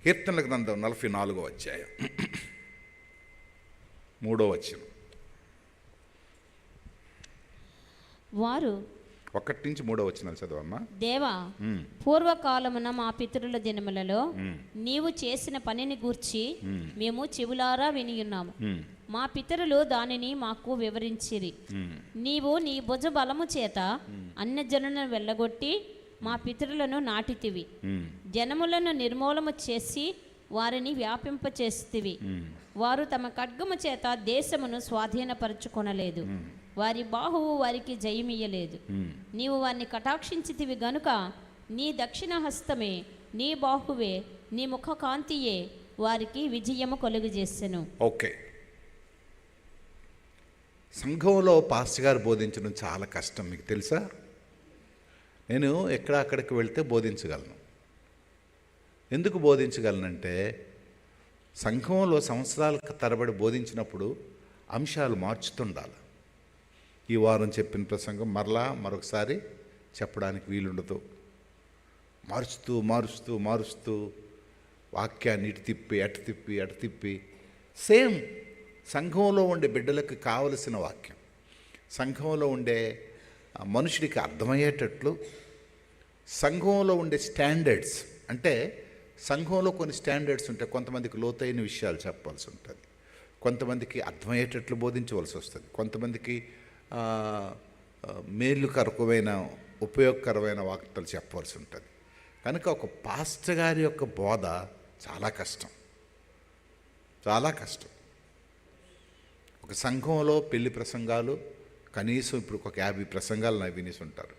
కీర్తనల గ్రంథం 44వ అధ్యాయం 3వ వచనం. వారు 1 నుంచి 3వ వచనాలు చదవమ్మా. దేవా, పూర్వకాలమున మా పితరుల దినములలో నీవు చేసిన పనిని గూర్చి మేము చెవులారా వినియున్నాము. మా పితరులు దానిని మాకు వివరించిరి. నీవు నీ భుజ బలము చేత అన్యజనులను వెళ్ళగొట్టి మా పితరులను నాటితివి. జనములను నిర్మూలము చేసి వారిని వ్యాపింపచేస్తివి. వారు తమ ఖడ్గము చేత దేశమును స్వాధీనపరచుకొనలేదు. వారి బాహువు వారికి జయమియ్యలేదు. నీవు వారిని కటాక్షించితివి గనుక నీ దక్షిణ హస్తమే, నీ బాహువే, నీ ముఖ కాంతియే వారికి విజయము కలుగజేసెను. ఓకే, సంఘంలో పాస్టర్ గారు బోధించడం చాలా కష్టం, మీకు తెలుసా? నేను అక్కడికి వెళ్తే బోధించగలను. ఎందుకు బోధించగలనంటే, సంఘంలో సంవత్సరాల తరబడి బోధించినప్పుడు అంశాలు మార్చుతుండాలి. ఈ వారం చెప్పిన ప్రసంగం మరొకసారి చెప్పడానికి వీలుండదు. మారుస్తూ మారుస్తూ మారుస్తూ వాక్యాన్ని అటు తిప్పి సేమ్ సంఘంలో ఉండే బిడ్డలకు కావలసిన వాక్యం, సంఘంలో ఉండే మనుషుడికి అర్థమయ్యేటట్లు, సంఘంలో ఉండే స్టాండర్డ్స్, అంటే సంఘంలో కొన్ని స్టాండర్డ్స్ ఉంటాయి. కొంతమందికి లోతైన విషయాలు చెప్పాల్సి ఉంటుంది, కొంతమందికి అర్థమయ్యేటట్లు బోధించవలసి వస్తుంది, కొంతమందికి మేలుకరమైన ఉపయోగకరమైన వార్తలు చెప్పవలసి ఉంటుంది. కనుక ఒక పాస్టర్ గారి యొక్క బోధ చాలా కష్టం. ఒక సంఘంలో పెళ్లి ప్రసంగాలు కనీసం ఇప్పుడు ఒక 50 ప్రసంగాలు నాకు వినేసి ఉంటారు.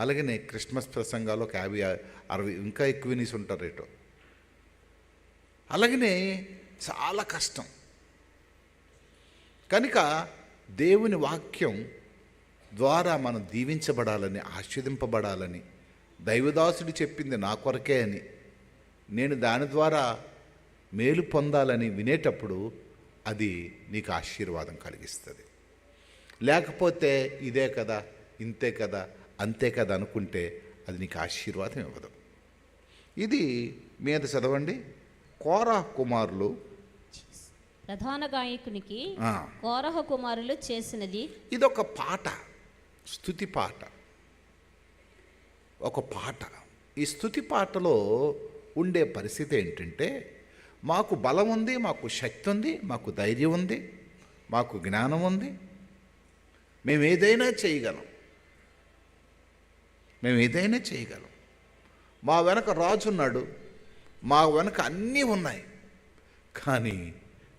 అలాగనే క్రిస్మస్ ప్రసంగాలు ఒక 50-60 ఇంకా ఎక్కువ వినేసి ఉంటారు రేటో. అలాగనే చాలా కష్టం. కనుక దేవుని వాక్యం ద్వారా మనం దీవించబడాలని, ఆశీర్వదింపబడాలని, దైవదాసుడు చెప్పింది నా కొరకే అని, నేను దాని ద్వారా మేలు పొందాలని వినేటప్పుడు అది నీకు ఆశీర్వాదం కలిగిస్తుంది. లేకపోతే ఇదే కదా, ఇంతే కదా, అంతే కదా అనుకుంటే అది నీకు ఆశీర్వాదం ఇవ్వదు. ఇది మీద చదవండి. కోరహ కుమారులు, ప్రధాన గాయకునికి కోరహ కుమారులు చేసినది. ఇదొక పాట, స్తుతి పాట, ఒక పాట. ఈ స్తుతి పాటలో ఉండే పరిస్థితి ఏంటంటే, మాకు బలం ఉంది, మాకు శక్తి ఉంది, మాకు ధైర్యం ఉంది, మాకు జ్ఞానం ఉంది, మేము ఏదైనా చేయగలం. మా వెనక రాజు ఉన్నాడు, మా వెనక అన్నీ ఉన్నాయి, కానీ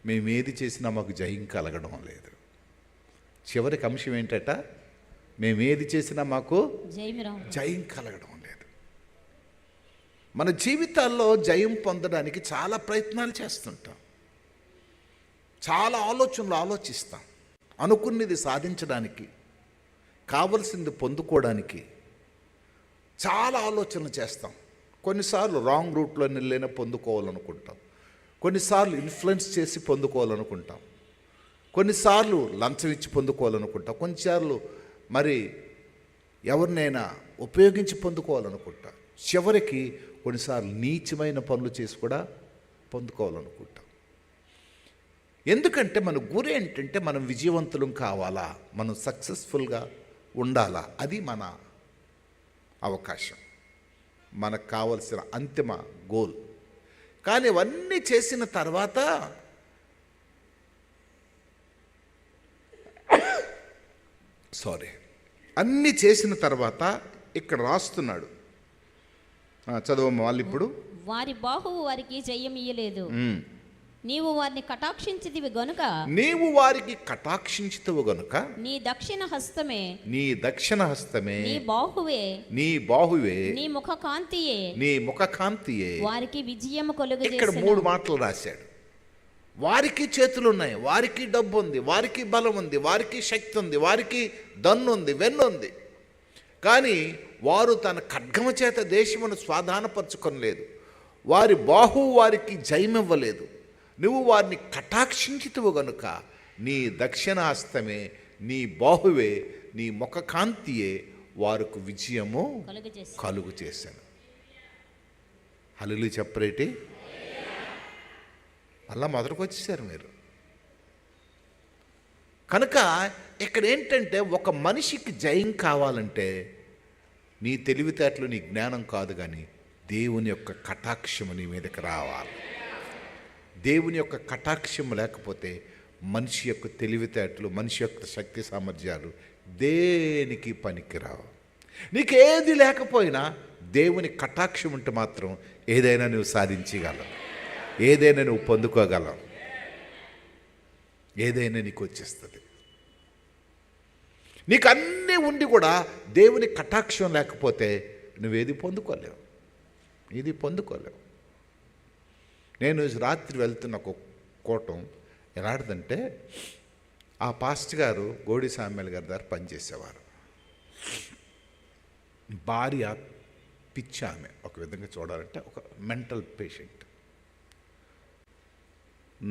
మేమేది చేసినా మాకు జయం కలగడం లేదు. చివరికి అంశం ఏంటట, మేమేది చేసినా మాకు జయం కలగడం లేదు. మన జీవితాల్లో జయం పొందడానికి చాలా ప్రయత్నాలు చేస్తుంటాం, చాలా ఆలోచనలు ఆలోచిస్తాం, అనుకున్నది సాధించడానికి, కావలసింది పొందుకోవడానికి చాలా ఆలోచనలు చేస్తాం. కొన్నిసార్లు రాంగ్ రూట్లో వెళ్ళినా పొందుకోవాలనుకుంటాం, కొన్నిసార్లు ఇన్ఫ్లుయెన్స్ చేసి పొందుకోవాలనుకుంటాం, కొన్నిసార్లు లంచం ఇచ్చి పొందుకోవాలనుకుంటాం, కొన్నిసార్లు మరి ఎవరినైనా ఉపయోగించి పొందుకోవాలనుకుంటాం, చివరికి కొన్నిసార్లు నీచమైన పనులు చేసి కూడా పొందుకోవాలనుకుంటాం. ఎందుకంటే మన గురి ఏంటంటే, మనం విజయవంతులం కావాలా, మనం సక్సెస్ఫుల్గా ఉండాలా, అది మన అవకాశం, మనకు కావలసిన అంతిమ గోల్. కానీ ఇవన్నీ చేసిన తర్వాత అన్నీ చేసిన తర్వాత ఇక్కడ రాస్తున్నాడు, చదవమ్మ వాళ్ళు. ఇప్పుడు వారి బాహువు వారికి జయమియ్యలేదు. నీవు వారిని కటాక్షించితివి గనుక, నీ దక్షిణ హస్తమే, నీ బాహువే, నీ ముఖ కాంతియే వారికి విజయము కలుగజేసెను. ఇక్కడ 3 మాటలు రాశాడు. వారికి చేతులు ఉన్నాయి, వారికి డబ్బు ఉంది, వారికి బలం ఉంది, వారికి శక్తి ఉంది, వారికి దన్ను ఉంది, వెన్ను ఉంది, కానీ వారు తన ఖడ్గము చేత దేశమును స్వాధీనపరచుకొనలేదు. వారి బాహువు వారికి జయమివ్వలేదు. నువ్వు వారిని కటాక్షించితివి గనుక నీ దక్షిణాస్తమే, నీ బాహువే, నీ ముఖ కాంతియే వారికి విజయము కలుగు చేశాను. హల్లెలూయా చెప్పరేటి. మళ్ళా మొదటికి వచ్చేసారు మీరు. కనుక ఇక్కడ ఏంటంటే, ఒక మనిషికి జయం కావాలంటే నీ తెలివితేటలు, నీ జ్ఞానం కాదు, కానీ దేవుని యొక్క కటాక్షము నీ మీదకి రావాలి. దేవుని యొక్క కటాక్షం లేకపోతే మనిషి యొక్క తెలివితేటలు, మనిషి యొక్క శక్తి సామర్థ్యాలు దేనికి పనికిరావు. నీకేది లేకపోయినా దేవుని కటాక్షం ఉంటే మాత్రం ఏదైనా నువ్వు సాధించగలవు, ఏదైనా నువ్వు పొందుకోగలవు, ఏదైనా నీకు వచ్చేస్తుంది. నీకు అన్నీ ఉండి కూడా దేవుని కటాక్షం లేకపోతే నువ్వేది పొందుకోలేవు, ఇది పొందుకోలేవు. నేను రాత్రి వెళ్తున్న ఒక కూటం ఎలాంటిదంటే, ఆ పాస్టర్ గారు గోడి సామ్యాల్ గారి దగ్గర పనిచేసేవారు. భార్య పిచ్చి, ఆమె ఒక విధంగా చూడాలంటే ఒక మెంటల్ పేషెంట్.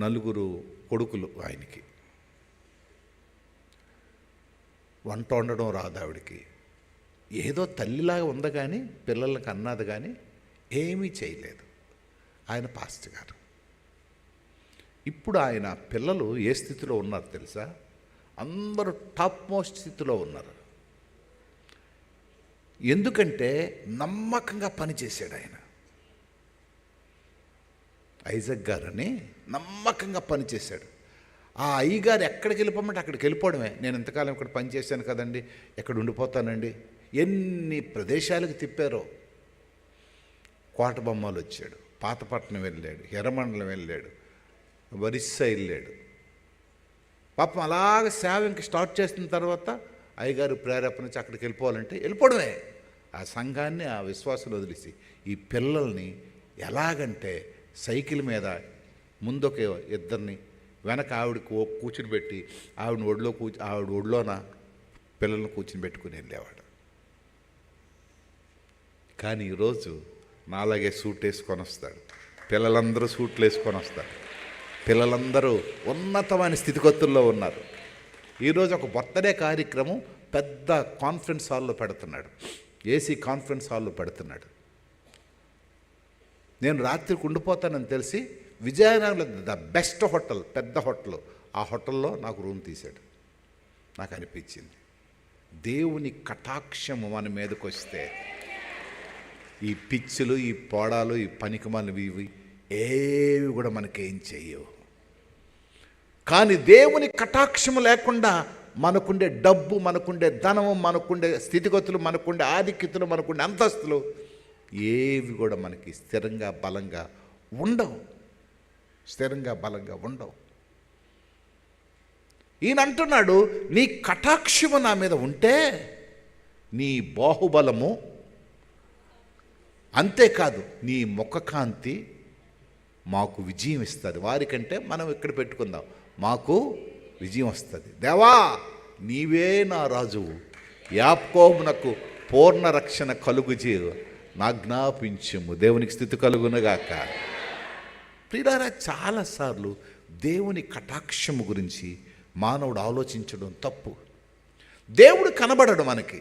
4 కొడుకులు ఆయనకి. వంట వండడం రాదు ఆవిడికి. ఏదో తల్లిలాగా ఉంది కానీ పిల్లలకి అన్నది కానీ ఏమీ చేయలేదు ఆయన పాస్టర్ గారు. ఇప్పుడు ఆయన పిల్లలు ఏ స్థితిలో ఉన్నారు తెలుసా? అందరూ టాప్ మోస్ట్ స్థితిలో ఉన్నారు. ఎందుకంటే నమ్మకంగా పనిచేశాడు ఆయన. ఐజక్ గారని నమ్మకంగా పనిచేశాడు. ఆ అయ్యగారు ఎక్కడికి వెళ్ళిపోమంటే అక్కడికి వెళ్ళిపోవడమే. నేను ఇంతకాలం ఇక్కడ పనిచేశాను కదండి, ఎక్కడ ఉండిపోతానండి. ఎన్ని ప్రదేశాలకు తిప్పారో. కోటబొమ్మలు వచ్చాడు, పాతపట్నం వెళ్ళాడు, ఎర్రమండలం వెళ్ళాడు, ఒరిస్సా వెళ్ళాడు. పాపం అలాగ సేవ ఇంక స్టార్ట్ చేసిన తర్వాత అయ్యగారు ప్రేరేపణ నుంచి అక్కడికి వెళ్ళిపోవాలంటే వెళ్ళిపోవడమే. ఆ సంఘాన్ని, ఆ విశ్వాసాలు వదిలేసి ఈ పిల్లల్ని ఎలాగంటే సైకిల్ మీద ముందొక ఇద్దరిని, వెనక ఆవిడకి కూర్చుని పెట్టి ఆవిడ ఒడిలోన పిల్లల్ని కూర్చుని పెట్టుకుని వెళ్ళేవాడు. కానీ ఈరోజు నాలాగే సూట్ వేసుకొని వస్తాడు, పిల్లలందరూ సూట్లు వేసుకొని వస్తారు. పిల్లలందరూ ఉన్నతమైన స్థితిగతుల్లో ఉన్నారు. ఈరోజు ఒక బర్త్డే కార్యక్రమం పెద్ద కాన్ఫరెన్స్ హాల్లో పెడుతున్నాడు, ఏసీ కాన్ఫరెన్స్ హాల్లో పెడుతున్నాడు. నేను రాత్రికి ఉండిపోతానని తెలిసి విజయనగరంలో ద బెస్ట్ హోటల్, పెద్ద హోటల్, ఆ హోటల్లో నాకు రూమ్ తీశాడు. నాకు అనిపించింది, దేవుని కటాక్షము మన మీదకి వస్తే ఈ పిచ్చులు, ఈ పోడాలు, ఈ పనికిమాలినవి ఇవి ఏవి కూడా మనకేం చెయ్యవు. కానీ దేవుని కటాక్షము లేకుండా మనకుండే డబ్బు, మనకుండే ధనము, మనకుండే స్థితిగతులు, మనకుండే ఆధిక్యతలు, మనకుండే అంతస్తులు ఏవి కూడా మనకి స్థిరంగా బలంగా ఉండవు. స్థిరంగా బలంగా ఉండవు. ఈయన అంటున్నాడు, నీ కటాక్షము నా మీద ఉంటే నీ బాహుబలము, అంతేకాదు నీ ముఖకాంతి మాకు విజయం ఇస్తుంది. వారికంటే మనం ఇక్కడ పెట్టుకుందాం, మాకు విజయం వస్తుంది. దేవా నీవే నా రాజువు, యాకోబునకు పూర్ణ రక్షణ కలుగుజేయు, నా జ్ఞాపించుము. దేవునికి స్థితి కలుగునగాక. ప్రియులారా, చాలాసార్లు దేవుని కటాక్షము గురించి మానవుడు ఆలోచించడం తప్పు. దేవుడు కనబడడు, మనకి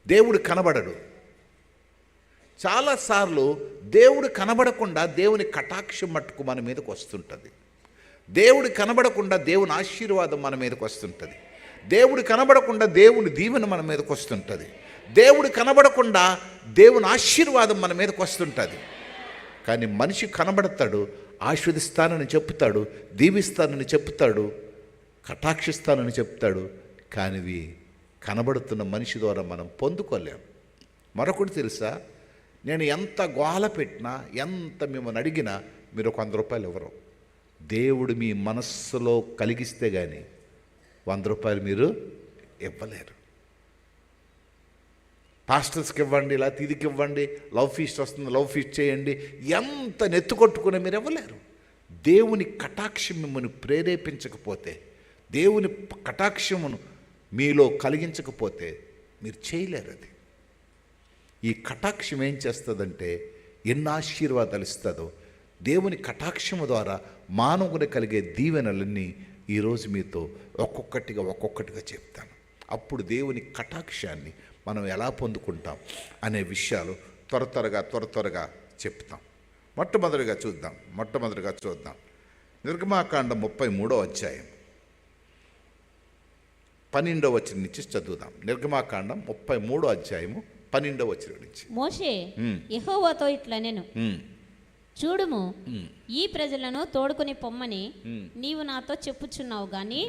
దేవుడు కనబడడు. చాలాసార్లు దేవుడు కనబడకుండా దేవుని కటాక్షం మట్టుకు మన మీదకి వస్తుంటుంది. దేవుడు కనబడకుండా దేవుని ఆశీర్వాదం మన మీదకి వస్తుంటుంది. దేవుడు కనబడకుండా దేవుని దీవెన మన మీదకి వస్తుంటుంది. దేవుడు కనబడకుండా దేవుని ఆశీర్వాదం మన మీదకి వస్తుంటుంది. కానీ మనిషి కనబడతాడు, ఆశీర్వదిస్తానని చెప్తాడు, దీవిస్తానని చెప్తాడు, కటాక్షిస్తానని చెప్తాడు. కానీ ఇవి కనబడుతున్న మనిషి ద్వారా మనం పొందుకోలేం. మరొకటి తెలుసా, నేను ఎంత గోల పెట్టినా, ఎంత మిమ్మల్ని అడిగినా మీరు 100 రూపాయలు ఇవ్వరు. దేవుడు మీ మనస్సులో కలిగిస్తే కానీ 100 రూపాయలు మీరు ఇవ్వలేరు. పాస్టర్స్కి ఇవ్వండి, లేకపోతే ఇదికి ఇవ్వండి, లవ్ ఫీస్ట్ వస్తుంది, లవ్ ఫీస్ట్ చేయండి, ఎంత నెత్తుకొట్టుకునే మీరు ఇవ్వలేరు. దేవుని కటాక్షం మిమ్మల్ని ప్రేరేపించకపోతే, దేవుని కటాక్షమును మీలో కలిగించకపోతే మీరు చేయలేరు. అది ఈ కటాక్షం ఏం చేస్తుందంటే ఎన్ని ఆశీర్వాదాలు ఇస్తుందో. దేవుని కటాక్షము ద్వారా మానవుని కలిగే దీవెనలన్నీ ఈరోజు మీతో ఒక్కొక్కటిగా చెప్తాను. అప్పుడు దేవుని కటాక్షాన్ని మనం ఎలా పొందుకుంటాం అనే విషయాలు త్వరగా చెప్తాం. మొట్టమొదటిగా చూద్దాం నిర్గమాకాండం 33వ అధ్యాయం 12వ వచనం నుంచి చదువుదాం. నిర్గమాకాండం 33వ అధ్యాయము 12వ వచనం నుంచి. మోషే యెహోవాతో ఇట్లనెను, చూడుము, ఈ ప్రజలను తోడుకొని పొమ్మని నీవు నాతో చెప్పుచున్నావు గాని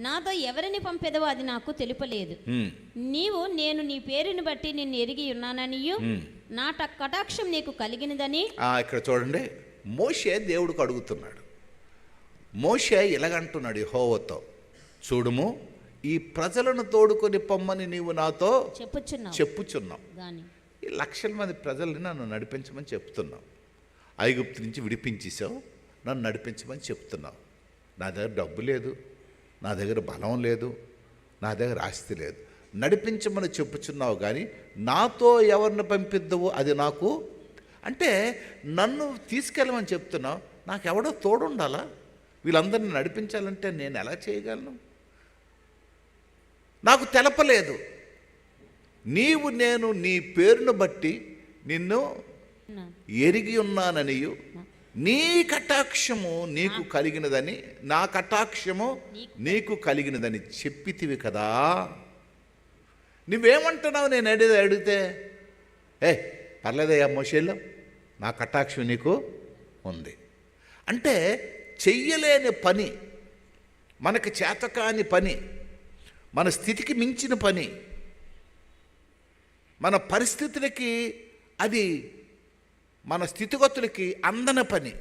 నాతో ఎవరిని పంపెదవో అది నాకు తెలుపలేదు. నీవు నేను నీ పేరుని బట్టి నిన్ను ఎరిగి ఉన్నాననియు నా కటాక్షం నీకు కలిగినదని. ఇక్కడ చూడండి, మోషే దేవుడికి అడుగుతున్నాడు. మోషే ఇలాగంటున్నాడు యెహోవాతో, చూడుము, ఈ ప్రజలను తోడుకొని పొమ్మని నీవు నాతో చెప్పుచున్నావు. ఈ లక్షల మంది ప్రజల్ని నన్ను నడిపించమని చెప్తున్నావు. ఐగుప్తు నుంచి విడిపించేసావు, నన్ను నడిపించమని చెప్తున్నావు. నా దగ్గర డబ్బు లేదు, నా దగ్గర బలం లేదు, నా దగ్గర ఆస్తి లేదు, నడిపించమని చెప్పుచున్నావు కానీ నాతో ఎవరిని పంపిద్దావు అది నాకు, అంటే నన్ను తీసుకెళ్ళమని చెప్తున్నావు, నాకు ఎవడో తోడుండాలా? వీళ్ళందరినీ నడిపించాలంటే నేను ఎలా చేయగలను? నాకు తెలపలేదు. నీవు నేను నీ పేరును బట్టి నిన్ను ఎరిగి ఉన్నాననియు నీ కటాక్షము నీకు కలిగినదని, నా కటాక్షము నీకు కలిగినదని చెప్పితివి కదా. నువ్వేమంటున్నావు నేను అడిగితే? పర్లేదయ్యా మోషేలో, నా కటాక్షం నీకు ఉంది. అంటే చెయ్యలేని పని, మనకి చేతకాని పని, మన స్థితికి మించిన పని, మన పరిస్థితులకి, అది మన స్థితిగతులకి అందని పని.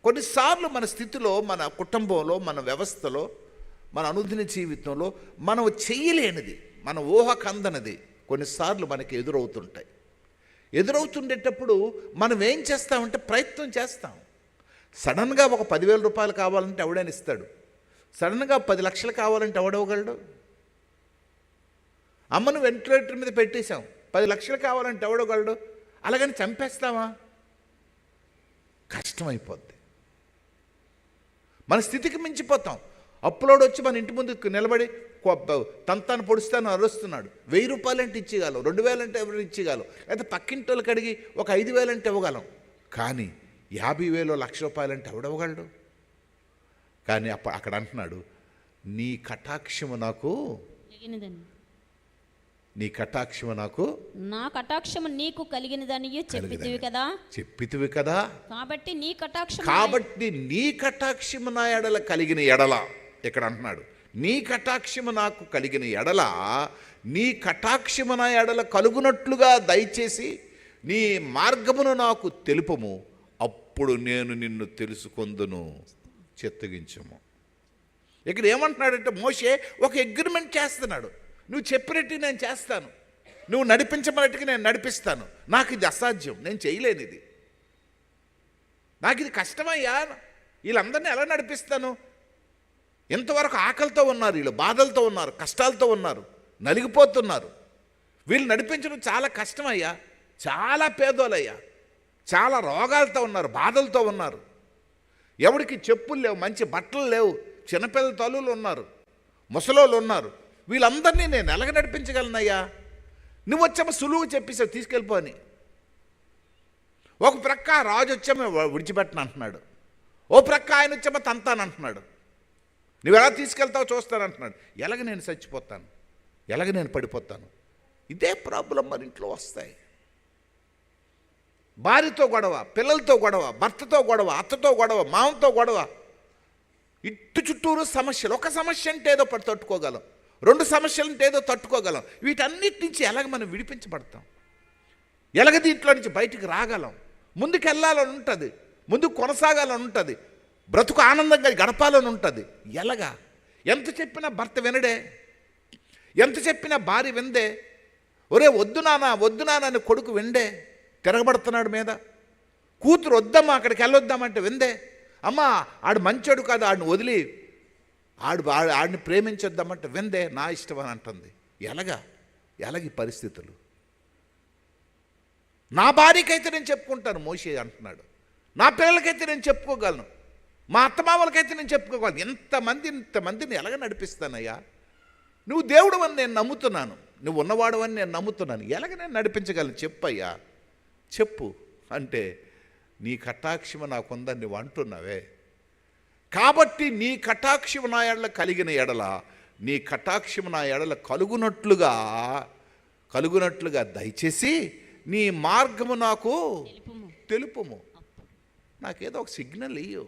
కొన్నిసార్లు మన స్థితిలో, మన కుటుంబంలో, మన వ్యవస్థలో, మన అనుదిన జీవితంలో మనం చెయ్యలేనిది, మన ఊహకు అందనిది కొన్నిసార్లు మనకి ఎదురవుతుండేటప్పుడు మనం ఏం చేస్తామంటే ప్రయత్నం చేస్తాం. సడన్గా ఒక 10,000 రూపాయలు కావాలంటే ఎవడైనా ఇస్తాడు. సడన్గా 10 లక్షలు కావాలంటే ఎవడవగలడు? అమ్మను వెంటిలేటర్ మీద పెట్టేశాం, 10 లక్షలు కావాలంటే ఎవడగలడు? అలాగని చంపేస్తావా? కష్టమైపోద్ది. మన స్థితికి మించిపోతాం. అప్పులోడు వచ్చి మన ఇంటి ముందు నిలబడి తంతాను పొడుస్తాను అరుస్తున్నాడు. 1000 రూపాయలు అంటే ఇచ్చేయగలం, 2000 అంటే ఎవరు ఇచ్చేయగలం, అయితే పక్కింటి వాళ్ళకి అడిగి ఒక 5,000 అంటే ఇవ్వగలం. కానీ 50,000 1,00,000 రూపాయలు అంటే ఎవడవ్వగలడు? కానీ అక్కడ అంటున్నాడు, నీ కటాక్షము నాకు, నీ కటాక్షము నాకు, నా కటాక్షము నీకు కలిగినదని చెప్పితివి కదా. కాబట్టి నీ కటాక్షము నా ఎడల కలిగిన ఎడల, ఇక్కడ అంటున్నాడు, నీ కటాక్షము నాకు కలిగిన ఎడల, నీ కటాక్షము నా ఎడల కలుగునట్లుగా దయచేసి నీ మార్గమును నాకు తెలుపము, అప్పుడు నేను నిన్ను తెలుసుకొందును, చిత్తగించము. ఇక్కడ ఏమంటున్నాడంటే మోషే ఒక అగ్రిమెంట్ చేస్తున్నాడు. నువ్వు చెప్పినట్టు నేను చేస్తాను, నువ్వు నడిపించమన్నట్టుగా నేను నడిపిస్తాను. నాకు ఇది అసాధ్యం, నేను చేయలేనిది, నాకు ఇది కష్టమయ్యా, వీళ్ళందరినీ ఎలా నడిపిస్తాను? ఎంతవరకు ఆకలితో ఉన్నారు, వీళ్ళు బాధలతో ఉన్నారు, కష్టాలతో ఉన్నారు, నలిగిపోతున్నారు. వీళ్ళు నడిపించడం చాలా కష్టమయ్యా, చాలా పేదోలయ్యా, చాలా రోగాలతో ఉన్నారు, బాధలతో ఉన్నారు, ఎవరికి చెప్పులు లేవు, మంచి బట్టలు లేవు, చిన్నపిల్లల తల్లులు ఉన్నారు, ముసలోళ్ళు ఉన్నారు. వీళ్ళందరినీ నేను ఎలాగ నడిపించగలనయ్యా? నువ్వు వచ్చామో సులువు చెప్పేసావు, తీసుకెళ్ళిపో అని. ఒక ప్రక్క రాజు వచ్చామో విడిచిపెట్టను అంటున్నాడు, ఓ ప్రక్క ఆయన వచ్చామో తంతాను అంటున్నాడు. నువ్వు ఎలా తీసుకెళ్తావో చూస్తానంటున్నాడు. ఎలాగ నేను చచ్చిపోతాను, ఎలాగ నేను పడిపోతాను? ఇదే ప్రాబ్లం మన ఇంట్లో వస్తాయి. భార్యతో గొడవ, పిల్లలతో గొడవ, భర్తతో గొడవ, అత్తతో గొడవ, మామతో గొడవ, ఇటు చుట్టూరు సమస్యలు. ఒక సమస్య అంటే ఏదో తట్టుకోగలం, 2 సమస్యలు అంటే ఏదో తట్టుకోగలం. వీటన్నిటి నుంచి ఎలాగ మనం విడిపించబడతాం? ఎలాగ దీంట్లో నుంచి బయటికి రాగలం? ముందుకు వెళ్ళాలని ఉంటుంది, ముందుకు కొనసాగాలని ఉంటుంది, బ్రతుకు ఆనందంగా గడపాలని ఉంటుంది. ఎలాగా? ఎంత చెప్పినా భర్త వినడే, ఎంత చెప్పినా భార్య విందే. ఒరే వద్దు నాన్న అని కొడుకు విండే, తిరగబడుతున్నాడు మీద. కూతురు వద్దమ్మా అక్కడికి వెళ్ళొద్దామంటే విందే. అమ్మ ఆడు మంచోడు కాదు, ఆడిని వదిలి ఆడిని ప్రేమించొద్దామంటే విందే, నా ఇష్టం అని అంటుంది. ఎలాగ ఈ పరిస్థితులు? నా భార్యకైతే నేను చెప్పుకుంటాను మోషే అంటున్నాడు, నా పిల్లలకైతే నేను చెప్పుకోగలను, మా అత్తమామలకైతే నేను చెప్పుకోగలను. ఇంతమందిని ఎలాగ నడిపిస్తానయ్యా? నువ్వు దేవుడు అని నేను నమ్ముతున్నాను, నువ్వు ఉన్నవాడు అని నేను నమ్ముతున్నాను, ఎలాగ నేను నడిపించగలను చెప్పయ్యా? చెప్పు అంటే, నీ కటాక్షము నాకుందని నువ్వు అంటున్నావే, కాబట్టి నీ కటాక్షము నా ఎడల కలిగిన ఎడల, నీ కటాక్షము నా ఎడల కలుగునట్లుగా దయచేసి నీ మార్గము నాకు తెలుపుము. నాకేదో ఒక సిగ్నల్ ఇయ్యు,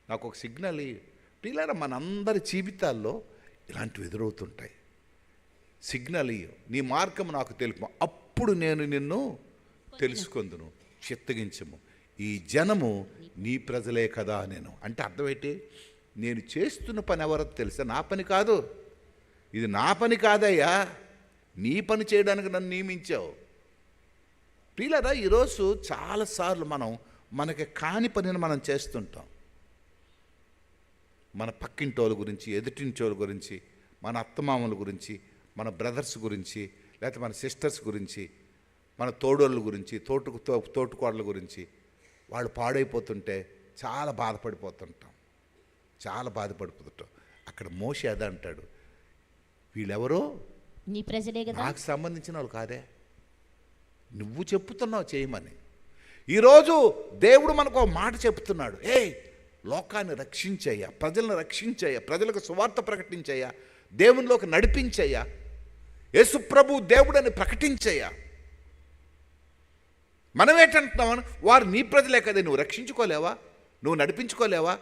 నాకు ఒక సిగ్నల్ ఇయ్యు. పిల్లరా, మనందరి జీవితాల్లో ఇలాంటివి ఎదురవుతుంటాయి. సిగ్నల్ ఇయ్యు, నీ మార్గము నాకు తెలుపు, అప్పుడు నేను నిన్ను తెలుసుకొందును, చిత్తగించము. ఈ జనము నీ ప్రజలే కదా. నేను అంటే అర్థం ఏంటి? నేను చేస్తున్న పని ఎవరో తెలుసా? నా పని కాదు, ఇది నా పని కాదయ్యా, నీ పని చేయడానికి నన్ను నియమించావు. పిల్లరా, ఈరోజు చాలాసార్లు మనకి కాని పనిని మనం చేస్తుంటాం. మన పక్కింటోళ్ళ గురించి, ఎదుటింటోళ్ళ గురించి, మన అత్తమామల గురించి, మన బ్రదర్స్ గురించి, లేకపోతే మన సిస్టర్స్ గురించి, మన తోడోళ్ళ గురించి, తోటుకోడల గురించి, వాళ్ళు పాడైపోతుంటే చాలా బాధపడిపోతుంటాం. అక్కడ మోషే అదే అంటాడు, వీళ్ళెవరో నీ ప్రజలే కదా, నాకు సంబంధించిన వాళ్ళు కాదే, నువ్వు చెప్తున్నావు చేయమని. ఈరోజు దేవుడు మనకు ఒక మాట చెప్తున్నాడు, లోకాన్ని రక్షించయ్యా, ప్రజలను రక్షించయ్యా, ప్రజలకు సువార్త ప్రకటించయ్యా, దేవునిలోకి నడిపించయ్యా, యేసు ప్రభు దేవుడని ప్రకటించయ్యా. మనమేంటంటున్నామని, వారు నీ ప్రజలే కదా, నువ్వు రక్షించుకోలేవా, నువ్వు నడిపించుకోలేవా,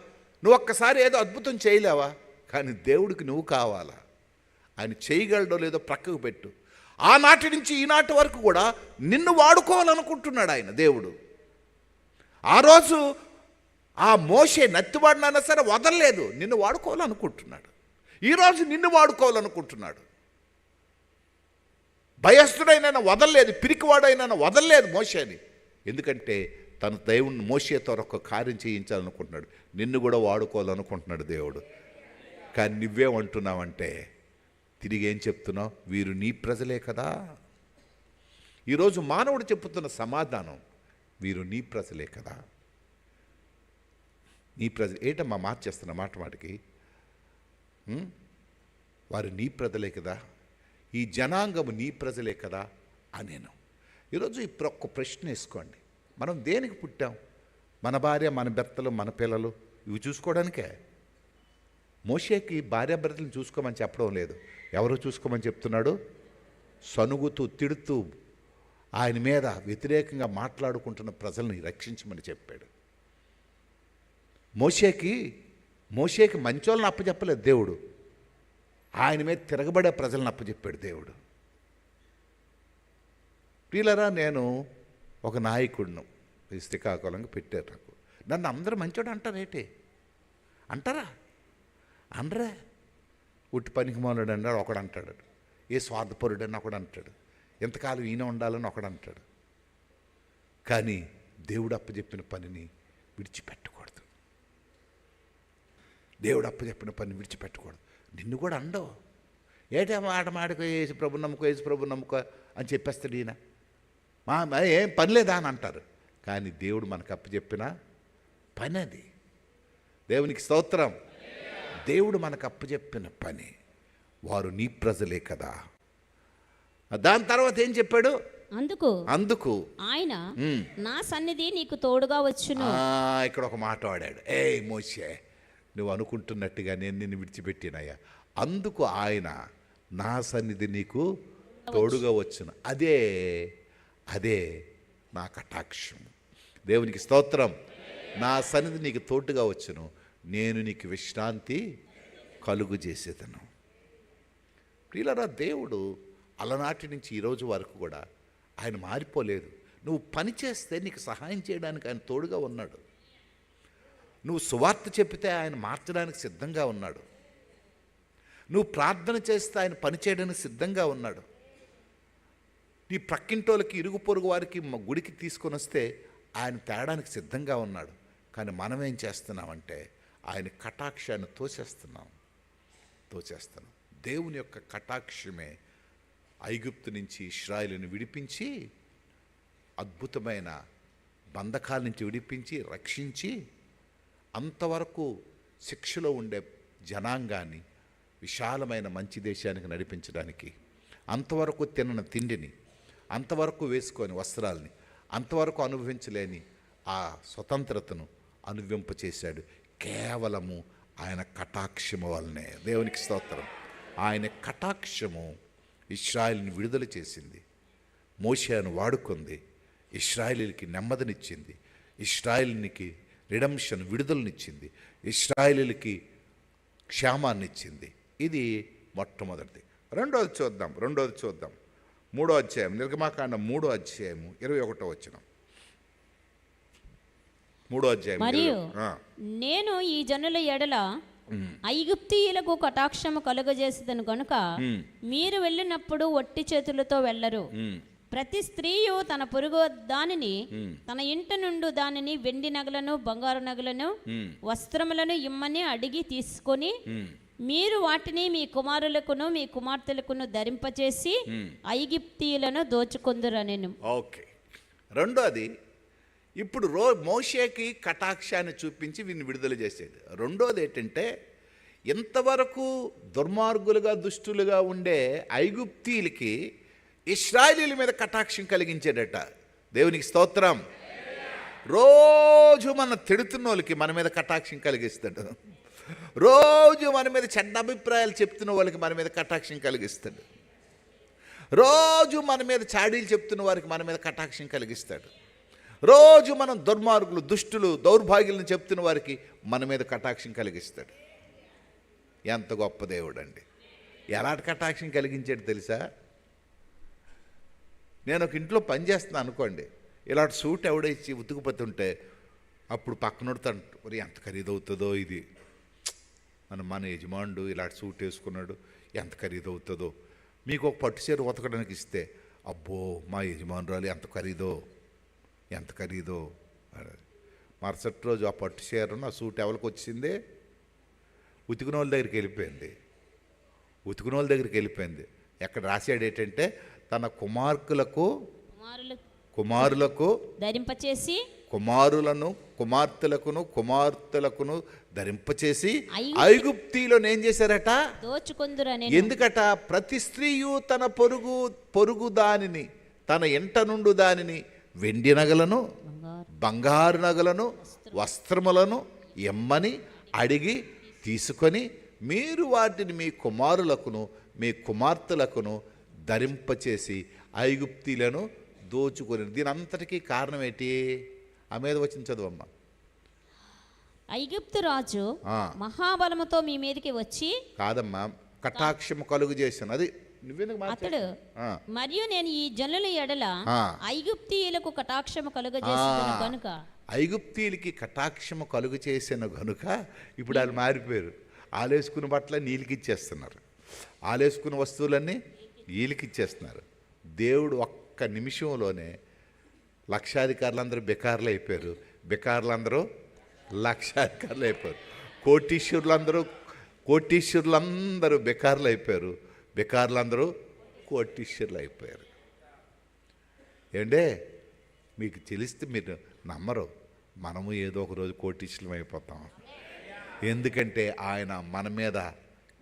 నువ్వు ఒక్కసారి ఏదో అద్భుతం చేయలేవా? కానీ దేవుడికి నువ్వు కావాలా, ఆయన చేయగలడో లేదో ప్రక్కకు పెట్టు. ఆనాటి నుంచి ఈనాటి వరకు కూడా నిన్ను వాడుకోవాలనుకుంటున్నాడు ఆయన దేవుడు. ఆ రోజు ఆ మోషే నత్తివాడినైనా సరే వదలలేదు, నిన్ను వాడుకోవాలనుకుంటున్నాడు. ఈరోజు నిన్ను వాడుకోవాలనుకుంటున్నాడు. భయస్థుడైనా వదలలేదు, పిరికివాడైనా వదలలేదు మోషేని. ఎందుకంటే తన దేవుని మోషేతో ఒక కార్యం చేయించాలనుకుంటున్నాడు, నిన్ను కూడా వాడుకోవాలనుకుంటున్నాడు దేవుడు. కానీ నువ్వేమంటున్నావంటే, తిరిగి ఏం చెప్తున్నావు? వీరు నీ ప్రజలే కదా. ఈరోజు మానవుడు చెప్పుతున్న సమాధానం, వీరు నీ ప్రజలే కదా. నీ ప్రజలు ఏంటమ్మా మార్చేస్తున్నా మాటికి, వారు నీ ప్రజలే కదా, ఈ జనాంగము నీ ప్రజలే కదా అనేను. ఈరోజు ఇప్పుడు ఒక్క ప్రశ్న వేసుకోండి, మనం దేనికి పుట్టాం? మన భార్య, మన భర్తలు, మన పిల్లలు ఇవి చూసుకోవడానికే. మోషేకి భార్యాభర్తలను చూసుకోమని చెప్పడం లేదు, ఎవరు చూసుకోమని చెప్తున్నాడు? సనుగుతూ తిడుతూ ఆయన మీద వ్యతిరేకంగా మాట్లాడుకుంటున్న ప్రజల్ని రక్షించమని చెప్పాడు. మోషేకి మంచోళ్ళని అప్పచెప్పలేదు దేవుడు, ఆయన మీద తిరగబడే ప్రజలను అప్పచెప్పాడు దేవుడు. ప్రియులరా, నేను ఒక నాయకుడిను శ్రీకాకుళంగా పెట్టారు నాకు. నన్ను అందరూ మంచోడు అంటారేంటి? అంటారా? అనరా? ఉట్టి పనికి మానుడు అన్నాడు ఒకడు అంటాడు, ఏ స్వార్థపరుడు అని ఒకడు అంటాడు, ఎంతకాలం ఈయన ఉండాలని ఒకడు అంటాడు. కానీ దేవుడు అప్పచెప్పిన పనిని విడిచిపెట్టకూడదు. దేవుడు అప్పచెప్పిన పని విడిచిపెట్టకూడదు. నిన్ను కూడా అండవు. ఏటే మాటకు యేసు ప్రభు నమ్ముకో అని చెప్పేస్తాడు ఈయన. ఏం పని లేదా అని అంటారు. కానీ దేవుడు మనకు అప్పచెప్పిన పని అది. దేవునికి స్తోత్రం. దేవుడు మనకు అప్పచెప్పిన పని, వారు నీ ప్రజలే కదా. దాని తర్వాత ఏం చెప్పాడు? అందుకు ఆయన నా సన్నిధి నీకు తోడుగా వచ్చును. ఇక్కడ ఒక మాట వాడాడు, మోషే నువ్వు అనుకుంటున్నట్టుగా నేను నిన్ను విడిచిపెట్టినయ్యా, అందుకు ఆయన నా సన్నిధి నీకు తోడుగా వచ్చును. అదే నా కటాక్షం. దేవునికి స్తోత్రం. నా సన్నిధి నీకు తోడుగా వచ్చును, నేను నీకు విశ్రాంతి కలుగు చేసేదను. ప్రియులారా, దేవుడు అలనాటి నుంచి ఈరోజు వరకు కూడా ఆయన మారిపోలేదు. నువ్వు పని చేస్తే నీకు సహాయం చేయడానికి ఆయన తోడుగా ఉన్నాడు. నువ్వు సువార్త చెప్పితే ఆయన మార్చడానికి సిద్ధంగా ఉన్నాడు. నువ్వు ప్రార్థన చేస్తే ఆయన పని చేయడానికి సిద్ధంగా ఉన్నాడు. నీ ప్రక్కింటోళ్ళకి, ఇరుగు పొరుగు వారికి గుడికి తీసుకొని వస్తే ఆయన తేడానికి సిద్ధంగా ఉన్నాడు. కానీ మనం ఏం చేస్తున్నామంటే ఆయన కటాక్షాన్ని తోసేస్తున్నాం. దేవుని యొక్క కటాక్షమే ఐగుప్తు నుంచి ఇశ్రాయేలుని విడిపించి, అద్భుతమైన బంధకాల నుంచి విడిపించి, రక్షించి, అంతవరకు శిక్షలో ఉండే జనాంగాన్ని విశాలమైన మంచి దేశానికి నడిపించడానికి, అంతవరకు తినని తిండిని, అంతవరకు వేసుకొని వస్త్రాలని అంతవరకు అనుభవించలేని ఆ స్వతంత్రతను అనుభవింపచేశాడు కేవలము ఆయన కటాక్షము వల్లనే. దేవునికి స్తోత్రం. ఆయన కటాక్షము ఇశ్రాయేలుని విడుదల చేసింది, మోషేను వాడుకుంది, ఇశ్రాయేలీలకి నెమ్మదినిచ్చింది, ఇశ్రాయేలునికి రిడమ్షన్ విడుదలనిచ్చింది, ఇశ్రాయేలీలకి క్షేమాన్నిచ్చింది. ఇది మొట్టమొదటిది. రెండోది చూద్దాం. 3వ అధ్యాయం, నిర్గమాకాండం 3వ అధ్యాయము 21వ వచనం. 3వ అధ్యాయం. మరియు నేను ఈ జనుల ఎడల ఐగుప్తీయులకు కటాక్షము కలుగజేసేదను గనుక మీరు వెళ్ళినప్పుడు ఒట్టి చేతులతో వెళ్ళరు. ప్రతి స్త్రీయు తన పొరుగు దానిని, తన ఇంట నుండి దానిని వెండి నగలను, బంగారు నగలను, వస్త్రములను ఇమ్మని అడిగి తీసుకొని మీరు వాటిని మీ కుమారులకును మీ కుమార్తెలకును ధరింపచేసి ఐగుప్తీయులను దోచుకొందురనెను. ఓకే. రెండోది, ఇప్పుడు మోషేకి కటాక్షాన్ని చూపించి వీరిని విడుదల చేసేది. రెండోది ఏంటంటే, ఇంతవరకు దుర్మార్గులుగా దుష్టులుగా ఉండే ఐగుప్తీయులకి ఇశ్రాయేలీల మీద కటాక్షం కలిగించాడట. దేవునికి స్తోత్రం. రోజు మన తిడుతున్న వాళ్ళకి మన మీద కటాక్షం కలిగిస్తాడు. రోజు మన మీద చెడ్డ అభిప్రాయాలు చెప్తున్న వాళ్ళకి మన మీద కటాక్షం కలిగిస్తాడు. రోజు మన మీద చాడీలు చెప్తున్న వారికి మన మీద కటాక్షం కలిగిస్తాడు. రోజు మనం దుర్మార్గులు, దుష్టులు, దౌర్భాగ్యులను చెప్తున్న వారికి మన మీద కటాక్షం కలిగిస్తాడు. ఎంత గొప్ప దేవుడు అండి! ఎలాంటి కటాక్షం కలిగించాడు తెలుసా? నేను ఒక ఇంట్లో పని చేస్తున్నాను అనుకోండి, ఇలాంటి సూట్ ఎవడేసి ఉతుకుపోతుంటే అప్పుడు పక్కనోడుతాను, మరి ఎంత ఖరీదవుతుందో ఇది, మన యజమానుడు ఇలాంటి సూట్ వేసుకున్నాడు, ఎంత ఖరీదవుతుందో. మీకు ఒక పట్టు చీర ఉతకడానికి ఇస్తే, అబ్బో మా యజమానురాలు ఎంత ఖరీదో. మరుసటి రోజు ఆ పట్టు చీరను ఆ సూట్ ఎవరికి వచ్చింది? ఉతికిన వాళ్ళ దగ్గరికి వెళ్ళిపోయింది. ఎక్కడ రాశాడు ఏంటంటే, తన కుమారులకు ధరింపచేసి, కుమారులను కుమార్తెలకును ధరింపచేసి ఐగుప్తీయులను ఏం చేశారట? దోచుకొందురనెను. ఎందుకట? ప్రతి స్త్రీయు తన పొరుగు దానిని, తన ఇంట నుండి దానిని వెండి నగలను, బంగారు నగలను, వస్త్రములను ఎమ్మని అడిగి తీసుకొని మీరు వాటిని మీ కుమారులకును మీ కుమార్తెలకును ధరింపచేసి ఐగుప్తీయులను దోచుకొని. దీని అంతటికీ కారణం ఏంటి? ఆ మీద వచ్చిన చదువమ్మ. ఐగుప్తు రాజు మహాబలముతో మీ మీదకి వచ్చి, కాదమ్మా, కటాక్షము కలుగు చేశాను. అది అతడు మరియు నేను ఈ జనుల ఎడల ఐగుప్తీయులకు కటాక్షము కలుగజేసేదను గనుక. ఐగుప్తీయులకి కటాక్షము కలుగు చేసిన గనుక ఇప్పుడు వాళ్ళు మారిపోయారు. ఆలేసుకున్న బట్టల నీళ్ళకి ఇచ్చేస్తున్నారు, ఆలేసుకున్న వస్తువులన్నీ వీళ్ళకి ఇచ్చేస్తున్నారు. దేవుడు ఒక్క నిమిషంలోనే లక్షాధికారులందరూ బెకార్లు అయిపోయారు, బెకార్లందరూ లక్షాధికారులు అయిపోయారు, కోటీశ్వరులందరూ బెకార్లు అయిపోయారు, బెకార్లందరూ కోటీశ్వరులు అయిపోయారు. ఏంటే మీకు తెలిస్తే మీరు నమ్మరు, మనము ఏదో ఒక రోజు కోటీశ్వరులం అయిపోతాం. ఎందుకంటే ఆయన మన మీద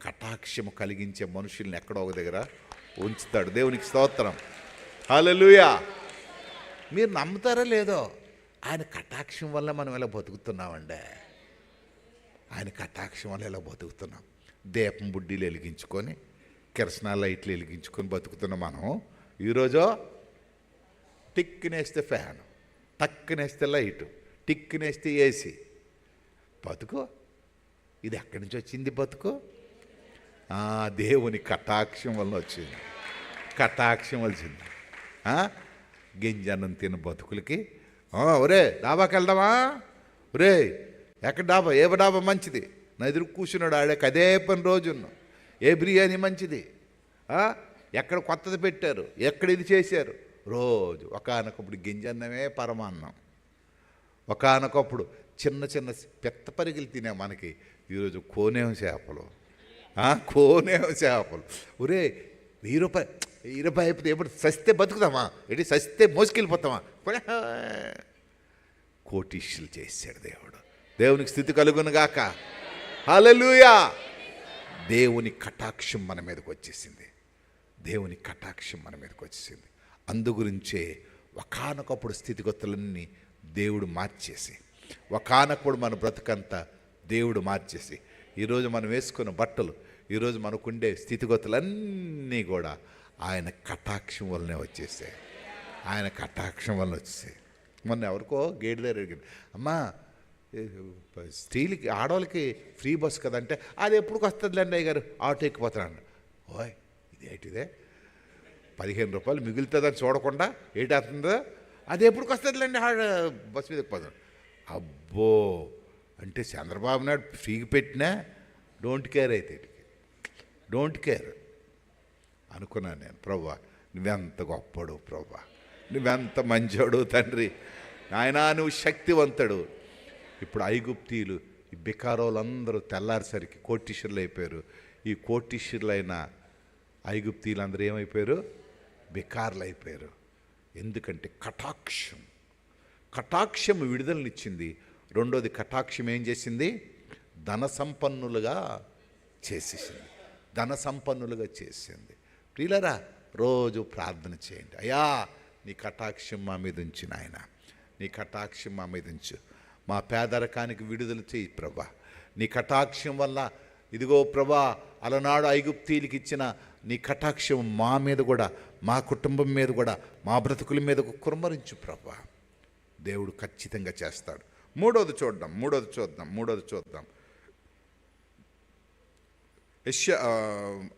కటాక్షము కలిగించే మనుషుల్ని ఎక్కడో ఒక దగ్గర ఉంచుతాడు. దేవునికి స్తోత్రం. హల్లెలూయా. మీరు నమ్ముతారో లేదో, ఆయన కటాక్షం వల్ల మనం ఇలా బతుకుతున్నామండి. ఆయన కటాక్షం వల్ల ఇలా బతుకుతున్నాం. దీపం బుడ్డీలు వెలిగించుకొని, కిరసనాల లైట్లు వెలిగించుకొని బతుకుతున్నాం మనం. ఈరోజు టిక్కునేస్తే ఫ్యాను, టక్కునేస్తే లైటు, టిక్కునేస్తే ఏసీ. బతుకు ఇది ఎక్కడి నుంచి వచ్చింది? బతుకు దేవుని కటాక్షం వల్ల వచ్చింది. కటాక్షం వచ్చింది. గింజన్నం తిన్న బతుకులకి ఒరే డాబాకి వెళ్దామా? ఒరే ఎక్కడ డాబా? ఏ డాబా మంచిది? నా ఎదురు కూర్చున్నాడు ఆడకి అదే పని రోజున్న. ఏ బిర్యానీ మంచిది? ఎక్కడ కొత్తది పెట్టారు? ఎక్కడ ఇది చేశారు? రోజు ఒకానొకప్పుడు గింజన్నమే పరమాన్నం. ఒకానొకప్పుడు చిన్న చిన్న పెద్ద పరిగిలు తినే మనకి ఈరోజు కోనేం చేపలు. ఒరే 1000 రూపాయలు అయిపోతే ఎప్పుడు సస్తే బతుకుతామా? ఏంటి సస్తే మోసుకెళ్ళిపోతామా? కోటీశ్వరులు చేశాడు దేవుడు. దేవునికి స్థితి కలుగును గాక. హల్లెలూయా. దేవుని కటాక్షం మన మీదకి వచ్చేసింది. దేవుని కటాక్షం మన మీదకి వచ్చేసింది. అందుగురించే ఒకానొకప్పుడు స్థితిగతులన్నీ దేవుడు మార్చేసి, ఒకానొకప్పుడు మన బ్రతుకంతా దేవుడు మార్చేసి, ఈరోజు మనం వేసుకున్న బట్టలు, ఈరోజు మనకుండే స్థితిగతులన్నీ కూడా ఆయన కటాక్షం వల్లనే వచ్చేసాయి. ఆయన కటాక్షం వల్ల వచ్చేసాయి. మొన్న ఎవరికో గేట్ దగ్గర అడిగింది, అమ్మా స్త్రీలకి ఆడవాళ్ళకి ఫ్రీ బస్ కదంటే, అది ఎప్పుడు వస్తుందిలేండి అయ్య గారు, ఆటో ఎక్కిపోతాను. ఓయ్ ఇదేంటిదే, 15 రూపాయలు మిగులుతుందని చూడకుండా ఏటవుతుందో, అది ఎప్పుడు వస్తుందిలేండి బస్ మీద ఎక్కిపోతాను. అబ్బో, అంటే చంద్రబాబు నాయుడు ఫ్రీకి పెట్టినా డోంట్ కేర్ అయితే, డోంట్ కేర్ అనుకున్నాను నేను. ప్రభువా నువ్వెంత గొప్పడు, ప్రభువా నువ్వెంత మంచోడు తండ్రి, నాయనా నువ్వు శక్తివంతుడు. ఇప్పుడు ఐగుప్తీయులు, ఈ బికారోళ్ళందరూ తెల్లారిసరికి కోటీశ్వరులు అయిపోయారు. ఈ కోటీశ్వరులైన ఐగుప్తీయులందరూ ఏమైపోయారు? బికార్లు అయిపోయారు. ఎందుకంటే కటాక్షం విడుదలనిచ్చింది. రెండోది కటాక్షం ఏం చేసింది? ధన సంపన్నులుగా చేసేసింది. ధన సంపన్నులుగా చేసింది. ప్రియులరా, రోజు ప్రార్థన చేయండి, అయ్యా నీ కటాక్షం మా మీద ఉంచు నాయన, నీ కటాక్షం మా మీద ఉంచు, మా పేదరికానికి విడుదల చేయి ప్రభా. నీ కటాక్షం వల్ల ఇదిగో ప్రభా, అలనాడు ఐగుప్తీయులకి ఇచ్చిన నీ కటాక్షం మా మీద కూడా, మా కుటుంబం మీద కూడా, మా బ్రతుకుల మీద కుమ్మరించు ప్రభా. దేవుడు ఖచ్చితంగా చేస్తాడు. మూడోది చూద్దాం.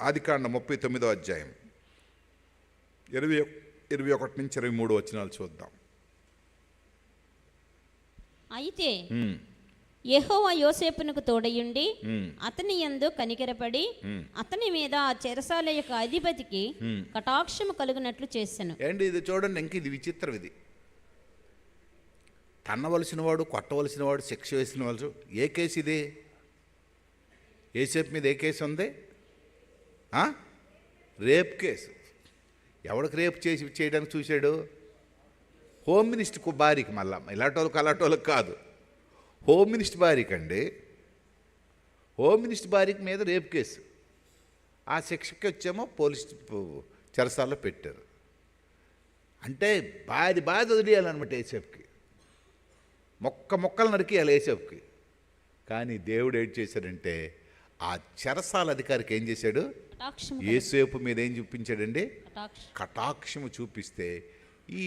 ఆదికాండం 39వ అధ్యాయం 21 నుంచి 23 వచనాలు చూద్దాం. అయితే యెహోవా యోసేపునకు తోడయుండి అతని యందు కనికరపడి అతని మీద ఆ చెరసాల యొక్క అధిపతికి కటాక్షము కలుగునట్లు చేశాను. ఏంటి ఇది చూడండి, ఇంక ఇది విచిత్రం. ఇది తన్నవలసిన వాడు, కొట్టవలసిన వాడు, శిక్ష వేసిన వాళ్ళు. ఏ కేసు ఇది? యోసేపు మీద ఏ కేసు ఉంది? Rape case. ఎవడికి రేపు చేయడానికి చూశాడు? హోమ్ మినిస్టర్ భార్యకి. మళ్ళా ఇలాంటోళ్ళకి అలాంటోళ్ళకి కాదు, హోమ్ మినిస్టర్ భార్యకి అండి. హోమ్ మినిస్టర్ భార్యకి మీద రేపు కేసు. ఆ శిక్షకి వచ్చేమో పోలీస్ చెరసాల్లో పెట్టారు. అంటే బాధ వదిలేయాలన్నమాట యోసేపుకి, మొక్కలు నరికేయాలి యోసేపుకి. కానీ దేవుడు ఏం చేశాడంటే, ఆ చెరసాల అధికారికి ఏం చేశాడు? యోసేపు మీద ఏం చూపించాడండి? కటాక్షము చూపిస్తే ఈ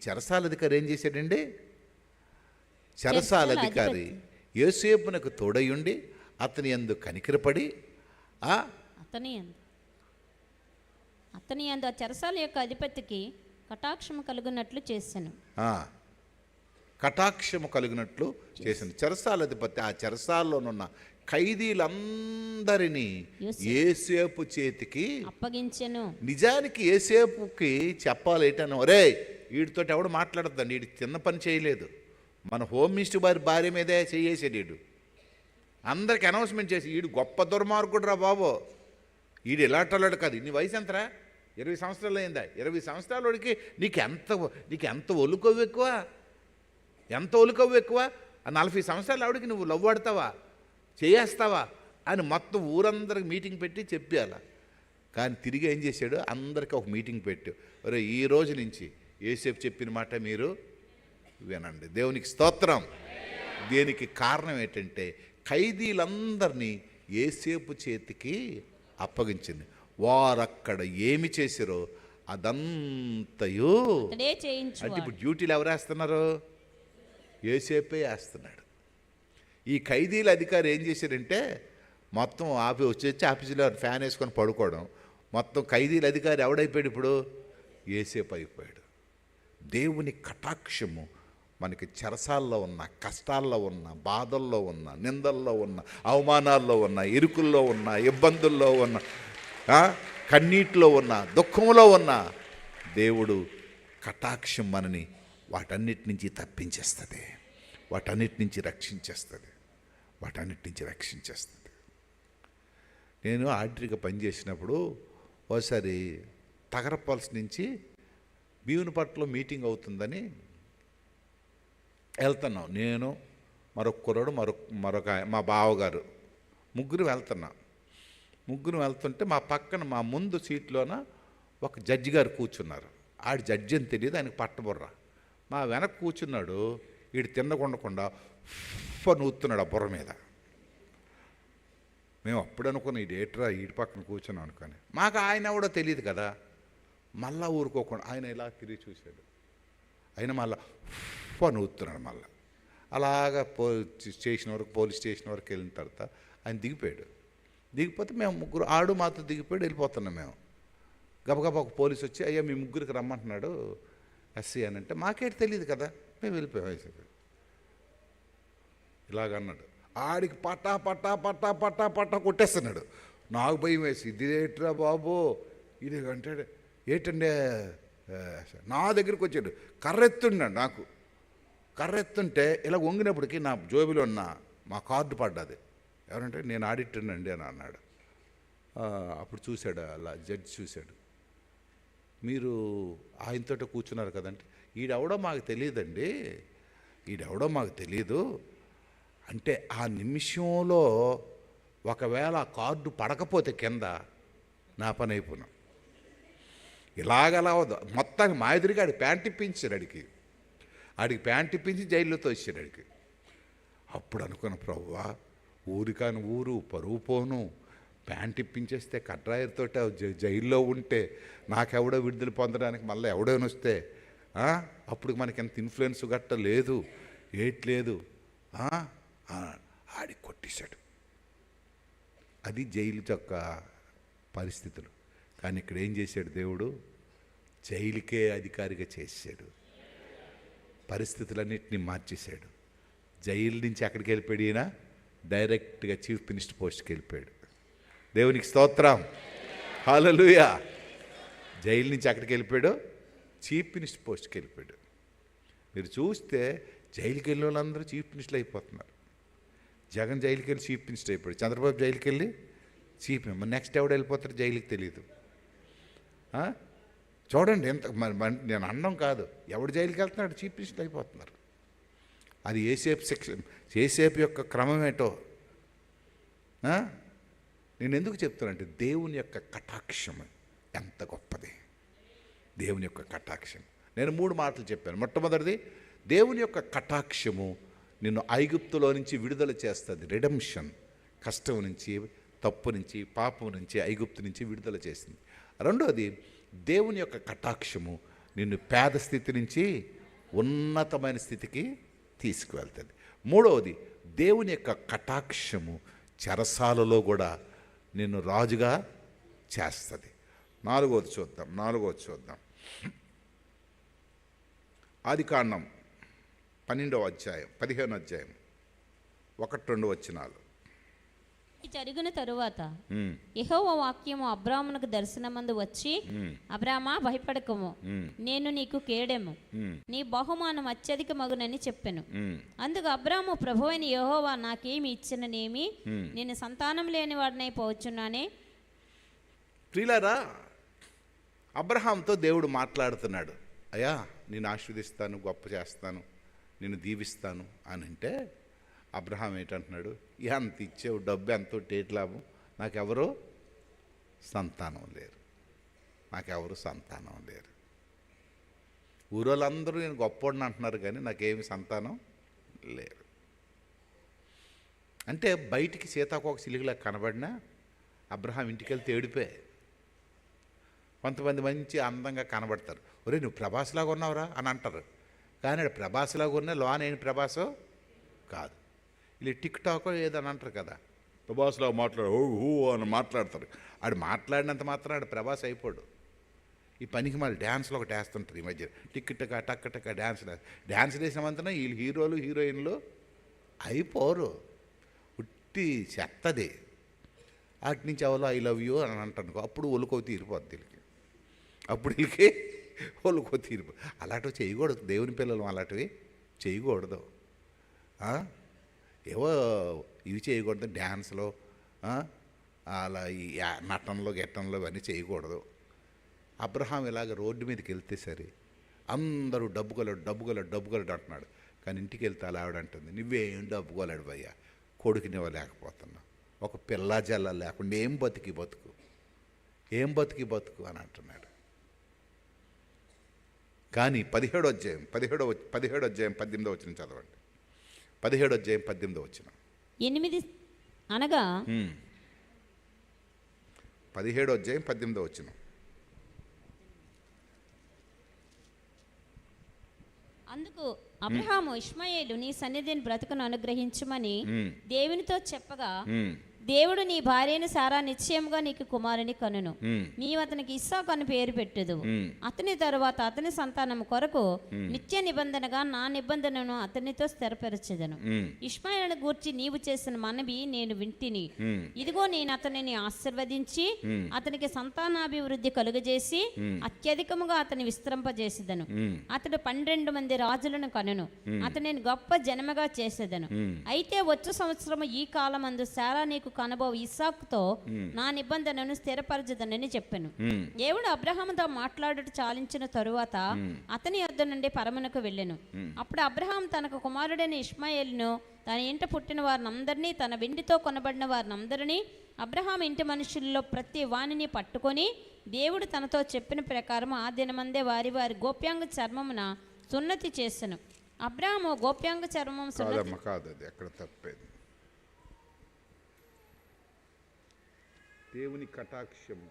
చెరసాల అధికారి ఏం చేశాడండి? చెరసాల అధికారి యోసేపునకు తోడయుండి అతని యందు కనికరపడి అతని యందు ఆ చెరసాల యొక్క అధిపతికి కటాక్షము కలుగునట్లు చేశాను. కటాక్షము కలిగినట్లు చేసింది. చెరసాల అధిపతి ఆ చెరసాల్లోనున్న ఖైదీలందరినీ యోసేపు చేతికి అప్పగించెను. నిజానికి యోసేపుకి చెప్పాలి ఏంటన్నా, ఒరే వీడితో ఎవడు మాట్లాడద్దండి, వీడి చిన్న పని చేయలేదు, మన హోమ్ మినిస్టర్ భార్య మీదే చేసేసాడు వీడు. అందరికి అనౌన్స్మెంట్ చేసి, వీడు గొప్ప దుర్మార్గుడు రా బాబు, వీడు ఇలాంటి కాదు. నీ వయసు ఎంతరా? 20 సంవత్సరాలు అయిందా? 20 సంవత్సరాల వాడికి నీకు ఎంత ఒలుకొవ్వు ఎక్కువ, ఎంత ఒలుకొవ్వు ఎక్కువ? 40 సంవత్సరాలు ఆవిడికి నువ్వు లవ్ ఆడతావా, చేయేస్తావా అని మొత్తం ఊరందరికి మీటింగ్ పెట్టి చెప్పాల. కానీ తిరిగి ఏం చేశాడు? అందరికీ ఒక మీటింగ్ పెట్టు, ఒరే ఈ రోజు నుంచి యోసేపు చెప్పిన మాట మీరు వినండి. దేవునికి స్తోత్రం. దీనికి కారణం ఏంటంటే, ఖైదీలందరినీ యోసేపు చేతికి అప్పగించింది. వారక్కడ ఏమి చేశారో అదంతయు అంటే ఇప్పుడు డ్యూటీలు ఎవరు వేస్తున్నారు? యోసేపే వేస్తున్నాడు. ఈ ఖైదీల అధికారి ఏం చేశారంటే, మొత్తం వచ్చి ఆఫీసులో ఫ్యాన్ వేసుకొని పడుకోవడం. మొత్తం ఖైదీల అధికారి ఎవడైపోయాడు ఇప్పుడు? యోసేపు అయిపోయాడు. దేవుని కటాక్షము మనకి చెరసాల్లో ఉన్న, కష్టాల్లో ఉన్న, బాధల్లో ఉన్న, నిందల్లో ఉన్న, అవమానాల్లో ఉన్న, ఇరుకుల్లో ఉన్న, ఇబ్బందుల్లో ఉన్న, కన్నీటిలో ఉన్న, దుఃఖంలో ఉన్న దేవుడు కటాక్షం మనని వాటన్నిటి నుంచి తప్పించేస్తుంది, వాటన్నిటి నుంచి రక్షించేస్తుంది. నేను ఆర్డరీగా పనిచేసినప్పుడు ఒకసారి తగరపల్స్ నుంచి భీమునిపట్నంలో మీటింగ్ అవుతుందని వెళ్తున్నాం. నేను, మరొక కుర్రాడు, మరొక మా బావగారు, ముగ్గురు వెళ్తుంటే మా పక్కన, మా ముందు సీట్లోన ఒక జడ్జి గారు కూర్చున్నారు. ఆడి జడ్జి అని తెలియదు, ఆయనకు పట్టబుర్ర. మా వెనక కూర్చున్నాడు, వీడు తిన్నకుండకుండా నూతున్నాడు ఆ బుర్ర మీద. మేము అప్పుడు అనుకున్నాం ఈ డేట్రా ఈడి పక్కన కూర్చున్నాం అనుకొని. మాకు ఆయన కూడా తెలియదు కదా. మళ్ళా ఊరుకోకుండా ఆయన ఇలా తిరిగి చూశాడు, ఆయన మళ్ళా నూతున్నాడు. మళ్ళా అలాగా స్టేషన్ వరకు, పోలీస్ స్టేషన్ వరకు వెళ్ళిన తర్వాత ఆయన దిగిపోయాడు. దిగిపోతే మేము ముగ్గురు, ఆడు మాతో దిగిపోయాడు, వెళ్ళిపోతున్నాం మేము. గబగబా ఒక పోలీసు వచ్చి, అయ్యా మీ ముగ్గురికి రమ్మంటున్నాడు ఎస్సీ అని అంటే, మాకేటి తెలియదు కదా, మేము వెళ్ళిపోయాం. ఇలాగన్నాడు. ఆడికి పట్టా పట్టా పట్టా పట్టా పట్టా కొట్టేస్తున్నాడు. నాకు భయం వేసి, ఇది ఏంట్రా బాబు ఇది అంటాడు. ఏంటంటే నా దగ్గరికి వచ్చాడు, కర్రెత్తున్నాడు. నాకు కర్రెత్తుంటే ఇలా వంగినప్పటికీ నా జోబిలో ఉన్న మా కార్డు పడ్డది. ఎవరంటే నేను ఆడిటర్ అండి అని అన్నాడు. అప్పుడు చూశాడు, అలా జడ్జి చూశాడు, మీరు ఆయనతో కూర్చున్నారు కదంటే, ఈడెవడో మాకు తెలియదండి, ఈడెవడో మాకు తెలీదు అంటే, ఆ నిమిషంలో ఒకవేళ ఆ కార్డు పడకపోతే కింద నా పని అయిపోయినా. ఇలాగలా మొత్తానికి మా ఎదురుగా ఆడికి ప్యాంట్ ఇప్పించాడు. ఆడికి ప్యాంట్ ఇప్పించి జైల్లోతో వచ్చాడు ఆడికి. అప్పుడు అనుకున్న, ప్రభువా ఊరికాని ఊరు పరువు పోను, ప్యాంట్ ఇప్పించేస్తే కట్రాయర్తో జైల్లో ఉంటే నాకెవడో విడుదల పొందడానికి మళ్ళీ ఎవడైనా వస్తే అప్పుడు మనకి ఎంత ఇన్ఫ్లుయెన్స్ గట్ట లేదు, ఏట్లేదు. ఆడి కొట్టేశాడు. అది జైలు యొక్క పరిస్థితులు. కానీ ఇక్కడ ఏం చేశాడు దేవుడు? జైలుకే అధికారిగా చేశాడు. పరిస్థితులన్నింటినీ మార్చేశాడు. జైలు నుంచి ఎక్కడికి వెళ్ళిపోయాడు ఈయన? డైరెక్ట్గా చీఫ్ మినిస్టర్ పోస్ట్కి వెళ్ళిపోయాడు. దేవునికి స్తోత్రం, హల్లెలూయా. జైలు నుంచి ఎక్కడికి వెళ్ళిపోయాడు? చీఫ్ మినిస్టర్ పోస్ట్కి వెళ్ళిపోయాడు. మీరు చూస్తే జైలుకి వెళ్ళిన వాళ్ళందరూ చీఫ్ మినిస్టర్లు అయిపోతున్నారు. జగన్ జైలుకి వెళ్ళి చీఫ్ మినిస్టర్ అయిపోయాడు, చంద్రబాబు జైలుకి వెళ్ళి చీఫ్ మినిస్టర్. నెక్స్ట్ ఎవడు వెళ్ళిపోతారు జైలుకి తెలియదు. చూడండి ఎంత నేను అనడం కాదు, ఎవడు జైలుకి వెళ్తున్నాడు చీఫ్ మినిస్టర్ అయిపోతున్నారు. అది ఏసేపు సెక్షన్, ఏసేపు యొక్క క్రమం ఏంటో నేను ఎందుకు చెప్తానంటే, దేవుని యొక్క కటాక్షం ఎంత గొప్పది. దేవుని యొక్క కటాక్షం. నేను 3 మాటలు చెప్పాను. మొట్టమొదటిది, దేవుని యొక్క కటాక్షము నిన్ను ఐగుప్తులో నుంచి విడుదల చేస్తుంది. రిడెంప్షన్, కష్టం నుంచి, తప్పు నుంచి, పాపం నుంచి, ఐగుప్తు నుంచి విడుదల చేసింది. రెండోది, దేవుని యొక్క కటాక్షము నిన్ను పేద స్థితి నుంచి ఉన్నతమైన స్థితికి తీసుకువెళ్తుంది. మూడవది, దేవుని యొక్క కటాక్షము చెరసాలలో కూడా నిన్ను రాజుగా చేస్తుంది. నాలుగవది చూద్దాం. ఆదికాండం 12వ అధ్యాయం 15వ అధ్యాయం 1-2 వచనాలు. జరిగిన తరువాత యెహోవా వాక్యము అబ్రామునకు దర్శనమందు వచ్చి, అబ్రామా భయపడకము, నేను నీకు కేడెము, నీ బహుమానం అత్యధిక మగునని చెప్పెను. అందుకు అబ్రాము, ప్రభువైన యెహోవా నాకేమి ఇచ్చిననేమి, నేను సంతానం లేని వాడినై పోవచ్చున్నానే. ప్రియులారా, అబ్రహాంతో దేవుడు మాట్లాడుతున్నాడు. అయ్యా నేను ఆశీర్వదిస్తాను, గొప్ప చేస్తాను, నేను దీవిస్తాను అని అంటే, అబ్రహాం ఏంటంటున్నాడు? ఎంత ఇచ్చేవు, డబ్బు ఎంతో టేట్ లాభం, నాకెవరు సంతానం లేరు. ఊరోళ్ళందరూ నేను గొప్పోడిని అంటున్నారు, కానీ నాకేమి సంతానం లేరు. అంటే బయటికి సీతాకోక చిలుకలా కనబడినా అబ్రహాం ఇంటికి వెళ్తే ఏడిపే. కొంతమంది మంచి అందంగా కనబడతారు, ఒరే నువ్వు ప్రభాస్లాగా ఉన్నావురా అని అంటారు. కానీ ప్రభాస్లాగా ఉన్న లోన్ ఏంటి ప్రభాసో కాదు. ఇలా టిక్ టాక్ ఏదని అంటారు కదా, ప్రభాస్లాగా మాట్లాడు హూ అని మాట్లాడతారు. ఆడు మాట్లాడినంత మాత్రం ఆడు ప్రభాస్ అయిపోడు. ఈ పనికి మళ్ళీ డ్యాన్స్లో ఒకటి వేస్తుంటారు ఈ మధ్య, టిక్ టక టక్ టక డ్యాన్స్ వేసినంతనే వీళ్ళు హీరోలు హీరోయిన్లు అయిపోరు. ఉట్టి చెత్తది. వాటి నుంచి ఎవరో ఐ లవ్ యూ అని అంటాను, అప్పుడు ఒలుకో తీరిపోద్ది వీళ్ళకి. అప్పుడు వీళ్ళకి ఒలుకో తీరిపో. అలాంటివి చేయకూడదు. దేవుని పిల్లలు అలాంటివి చేయకూడదు. ఏవో ఇవి చేయకూడదు. డ్యాన్స్లో అలా ఈ నటనలో గెట్టంలో ఇవన్నీ చేయకూడదు. అబ్రహాం ఇలాగ రోడ్డు మీదకి వెళ్తే సరే అందరూ డబ్బుగలడు అంటున్నాడు. కానీ ఇంటికి వెళ్తే అలా ఆవిడంటుంది, నువ్వేం డబ్బుగలడు భయ్యా, కొడుకునివ్వలేకపోతున్నావు, ఒక పిల్ల జల్ల లేకుండా ఏం బతికి బతుకు అని అంటున్నాడు. కానీ 17వ అధ్యాయం 18వ వచనం చదవండి. 17వ అధ్యాయం 18వ వచనం. 8 అనగా 17వ అధ్యాయం 18వ వచనం. అందుకు అబ్రహాము ఇష్మాయేలు నీ సన్నిధిని బ్రతుకును అనుగ్రహించుమని దేవునితో చెప్పగా, దేవుడు నీ భార్యను సారా నిశ్చయముగా నీకు కుమారుని కనును, నీవు అతనికి ఇస్సాకు అని పేరు పెట్టుదు. అతని తరువాత అతని సంతానం కొరకు నిత్య నిబంధనగా నా నిబంధనను అతనితో స్థిరపరచెదను. ఇష్మాయేలును గూర్చి నీవు చేసిన మనవి నేను వింటిని. ఇదిగో నేను అతనిని ఆశీర్వదించి అతనికి సంతానాభివృద్ధి కలుగజేసి అత్యధికముగా అతని విస్తరింపజేసేదను. అతడు 12 మంది రాజులను కనును, అతనిని గొప్ప జనముగా చేసేదను. అయితే వచ్చు సంవత్సరము ఈ కాలమందు సారా నీకు కనబో ఇస్సాకుతో నా నిబంధనను స్థిరపరచదనని చెప్పాను. దేవుడు అబ్రహాముతో మాట్లాడుట చాలించిన తరువాత అతని యొద్ద నుండి పరమునకు వెళ్ళెను. అప్పుడు అబ్రహాం తనకు కుమారుడైన ఇష్మాయేలును, తన ఇంట పుట్టిన వారినందరినీ, తన వెండితో కొనబడిన వారినందరినీ, అబ్రహాం ఇంటి మనుషుల్లో ప్రతి వానిని పట్టుకొని దేవుడు తనతో చెప్పిన ప్రకారం ఆ దినమందే వారి వారి గోప్యాంగ చర్మమున సున్నతి చేసెను. అబ్రహాము గోప్యాంగ చర్మం కాదు, అది ఎక్కడ తప్పేది. దేవుని కటాక్షము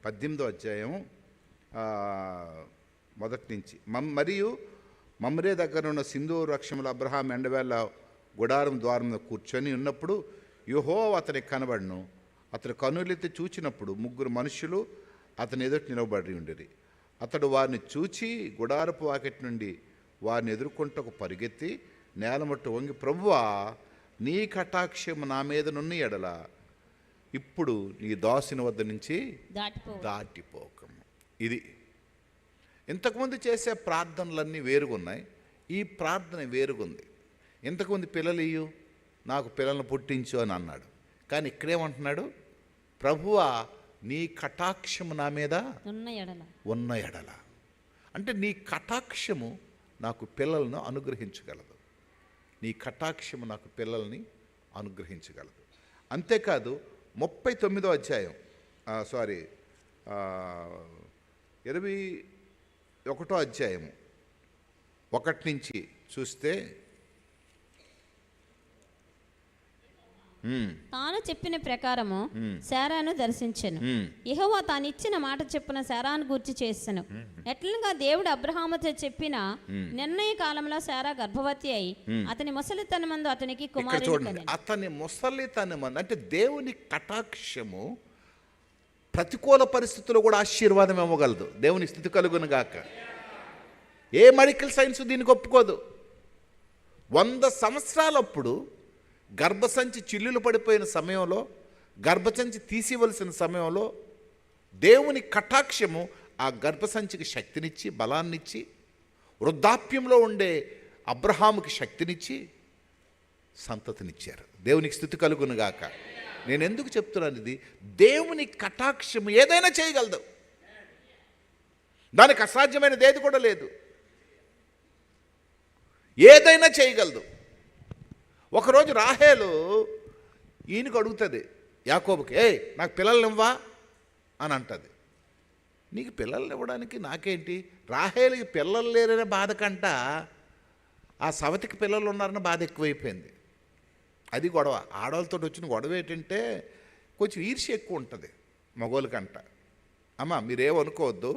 పద్దెనిమిదో అధ్యాయం మొదటి నుంచి. మరియు మమ్రే దగ్గర ఉన్న సింధూర వృక్షములు అబ్రహాం ఎండవేళ గుడారం ద్వారం కూర్చొని ఉన్నప్పుడు యెహోవా అతనికి కనబడను. అతడు కనులెత్తి చూచినప్పుడు 3 మనుషులు అతని ఎదుట నిలబడి ఉండిరి. అతడు వారిని చూచి గుడారపు వాకిటి నుండి వారిని ఎదుర్కొంటకు పరిగెత్తి నేలమట్టు వంగి, ప్రభువా, నీ కటాక్షము నా మీద నున్న ఎడల ఇప్పుడు నీ దాసుని వద్ద నుంచి దాటిపోకము. ఇది ఇంతకుముందు చేసే ప్రార్థనలన్నీ వేరుగున్నాయి, ఈ ప్రార్థన వేరుగుంది. ఇంతకుముందు పిల్లలు ఇయ్యు, నాకు పిల్లలను పుట్టించు అని అన్నాడు. కానీ ఇక్కడేమంటున్నాడు? ప్రభువా, నీ కటాక్షము నా మీద ఉన్న ఎడల. అంటే నీ కటాక్షము నాకు పిల్లలను అనుగ్రహించగలదు. నీ కటాక్షము నాకు పిల్లల్ని అనుగ్రహించగలదు. అంతేకాదు 39వ అధ్యాయం 21వ అధ్యాయము 1 నుంచి చూస్తే, తాను చెప్పిన ప్రకారము శారాను దర్శించెను. యెహోవా తాను ఇచ్చిన మాట చెప్పున శారాను గూర్చి చేసెను. ఎట్లనగా దేవుడు అబ్రహాముతో చెప్పిన నిర్ణయ కాలంలో శారా గర్భవతి అయి అతని ముసలితనమందు అతనికి కుమారుడు. అతని ముసలితనమందు అంటే దేవుని కటాక్షము ప్రతికూల పరిస్థితుల్లో కూడా ఆశీర్వాదం ఇవ్వగలదు. దేవుని స్థితి కలుగును గాక. ఏ మెడికల్ సైన్స్ దీనికి ఒప్పుకోదు. 100 సంవత్సరాలప్పుడు గర్భసంచి చిల్లులు పడిపోయిన సమయంలో, గర్భసంచి తీసివలసిన సమయంలో దేవుని కటాక్షము ఆ గర్భసంచికి శక్తినిచ్చి, బలాన్నిచ్చి, వృద్ధాప్యంలో ఉండే అబ్రహాముకి శక్తినిచ్చి సంతతినిచ్చారు. దేవునికి స్తుతి కలుగును గాక. నేను ఎందుకు చెప్తున్నాను ఇది? దేవుని కటాక్షము ఏదైనా చేయగలదు. దానికి అసాధ్యమైనది ఏది కూడా లేదు. ఏదైనా చేయగలదు. ఒకరోజు రాహేలు ఈయనకు అడుగుతుంది యాకోబుకి, నాకు పిల్లల్ని ఇవ్వా అని అంటుంది. నీకు పిల్లల్ని ఇవ్వడానికి నాకేంటి? రాహేలుకి పిల్లలు లేరనే బాధ కంట ఆ సవతికి పిల్లలు ఉన్నారన్న బాధ ఎక్కువైపోయింది. అది గొడవ. ఆడవాళ్ళతో వచ్చిన గొడవ ఏంటంటే కొంచెం ఈర్ష్య ఎక్కువ ఉంటుంది మగోళ్ళకంట. అమ్మ మీరేమనుకోవద్దు,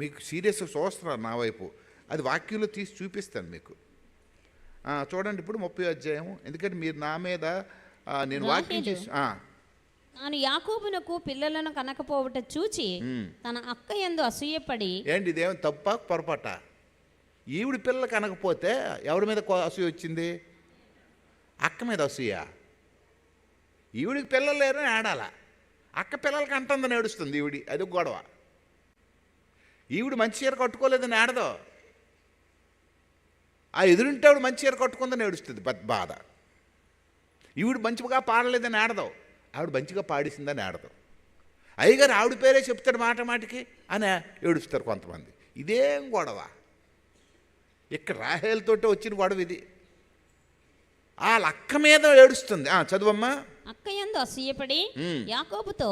మీకు సీరియస్గా చూస్తున్నారు నా వైపు, అది వాక్యంలో తీసి చూపిస్తాను మీకు. చూడండి ఇప్పుడు 30వ అధ్యాయం. ఎందుకంటే మీరు నా మీద నేను వాక్యం చేసి తాను యాకోబునకు పిల్లలను కనకపోవట చూచి తన అక్క యందు అసూయపడి, ఏంటి ఇదేమో తప్ప పొరపాట? ఈవిడి పిల్లలు కనకపోతే ఎవరి మీద అసూయ వచ్చింది? అక్క మీద అసూయ. ఈవిడికి పిల్లలు లేరని ఆడాల, అక్క పిల్లలకి అంటుందని ఏడుస్తుంది ఈవిడి. అది గొడవ. ఈవిడ మంచి చీర కట్టుకోలేదని ఏడదో, ఆ ఎదురింటావిడ మంచి చీర కట్టుకుందని ఏడుస్తుంది బాధ. ఈవిడ మంచిగా పాడలేదని ఏడదో, ఆవిడ మంచిగా పాడేసిందని ఏడదో. అయ్యగారు ఆవిడ పేరే చెప్తాడు మాట మాటికి అని ఏడుస్తారు కొంతమంది. ఇదేం గొడవ? ఇక్కడ రాహేలుతోటే వచ్చిన గొడవ ఇది. వాళ్ళ అక్క మీద ఏడుస్తుంది. చదువమ్మా. అక్క యందు అసూయపడి యాకోబుతో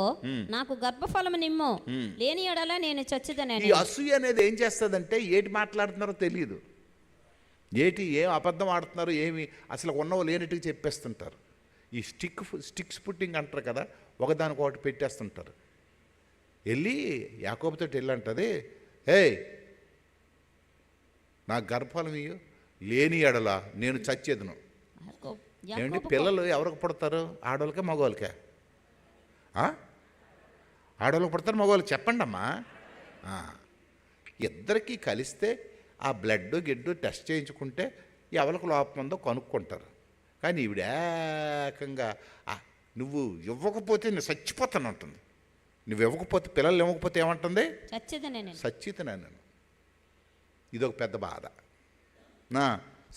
నాకు గర్భఫలము నిమ్ము, లేని ఎడల నేను చచ్చిదనని. ఈ అసూయ అనేది ఏం చేస్తుందంటే ఏటి మాట్లాడుతున్నారో తెలియదు, ఏం అబద్ధం ఆడుతున్నారో ఏమి అసలు ఉన్నవో లేనట్టుగా చెప్పేస్తుంటారు. ఈ స్టిక్స్ పుట్టింగ్ అంటారు కదా, ఒకదానికొకటి పెట్టేస్తుంటారు. వెళ్ళి యాకోబుతో వెళ్ళంటది, నాకు గర్భఫలం ఇయ్యు, లేని ఎడల నేను చచ్చేదును. ఏమండి, పిల్లలు ఎవరికి పుడతారు? ఆడవాళ్ళకే మగవాళ్ళకే? ఆడవాళ్ళకి పుడతారు మగవాళ్ళకి? చెప్పండి అమ్మా. ఇద్దరికీ కలిస్తే ఆ బ్లడ్ గిడ్డు టెస్ట్ చేయించుకుంటే ఎవరికి లోపం ఉందో కనుక్కుంటారు. కానీ ఈవిడ ఏకంగా నువ్వు ఇవ్వకపోతే నేను చచ్చిపోతాను అంటుంది. నువ్వు ఇవ్వకపోతే, పిల్లలు ఇవ్వకపోతే ఏమంటుంది? చచ్చితనే నేను. ఇదొక పెద్ద బాధ.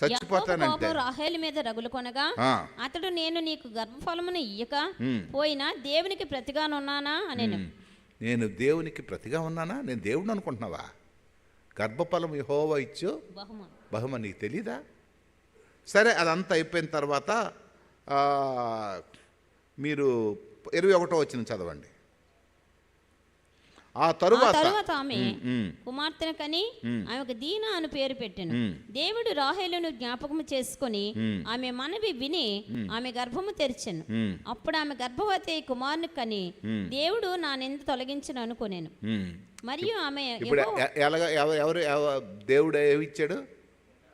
చచ్చిపోతానంటే రాహేలు మీద రగులు కొనగా అతడు నేను నీకు గర్భఫలమును ఇయ్యక పోయినా దేవునికి ప్రతిగానున్నానా అని. నేను దేవునికి ప్రతిగా ఉన్నానా? నేను దేవుడిని అనుకుంటున్నావా? గర్భఫలం యెహోవా ఇచ్చు బహుమని నీకు తెలీదా? సరే, అదంతా అయిపోయిన తర్వాత మీరు 21వ వచనం చదవండి. ఆ తరువాత ఆమె కుమార్తెను కని ఆమెకు దీనా అని పేరు పెట్టెను. దేవుడు రాహేలును జ్ఞాపకము చేసుకుని ఆమె మనవి విని ఆమె గర్భము తెరిచెను. అప్పుడు ఆమె గర్భవతి కుమారుని కని దేవుడు నా నింద తొలగించను అనుకునేను. మరియు ఆమె ఎవరు దేవుడు ఏమిచ్చాడు?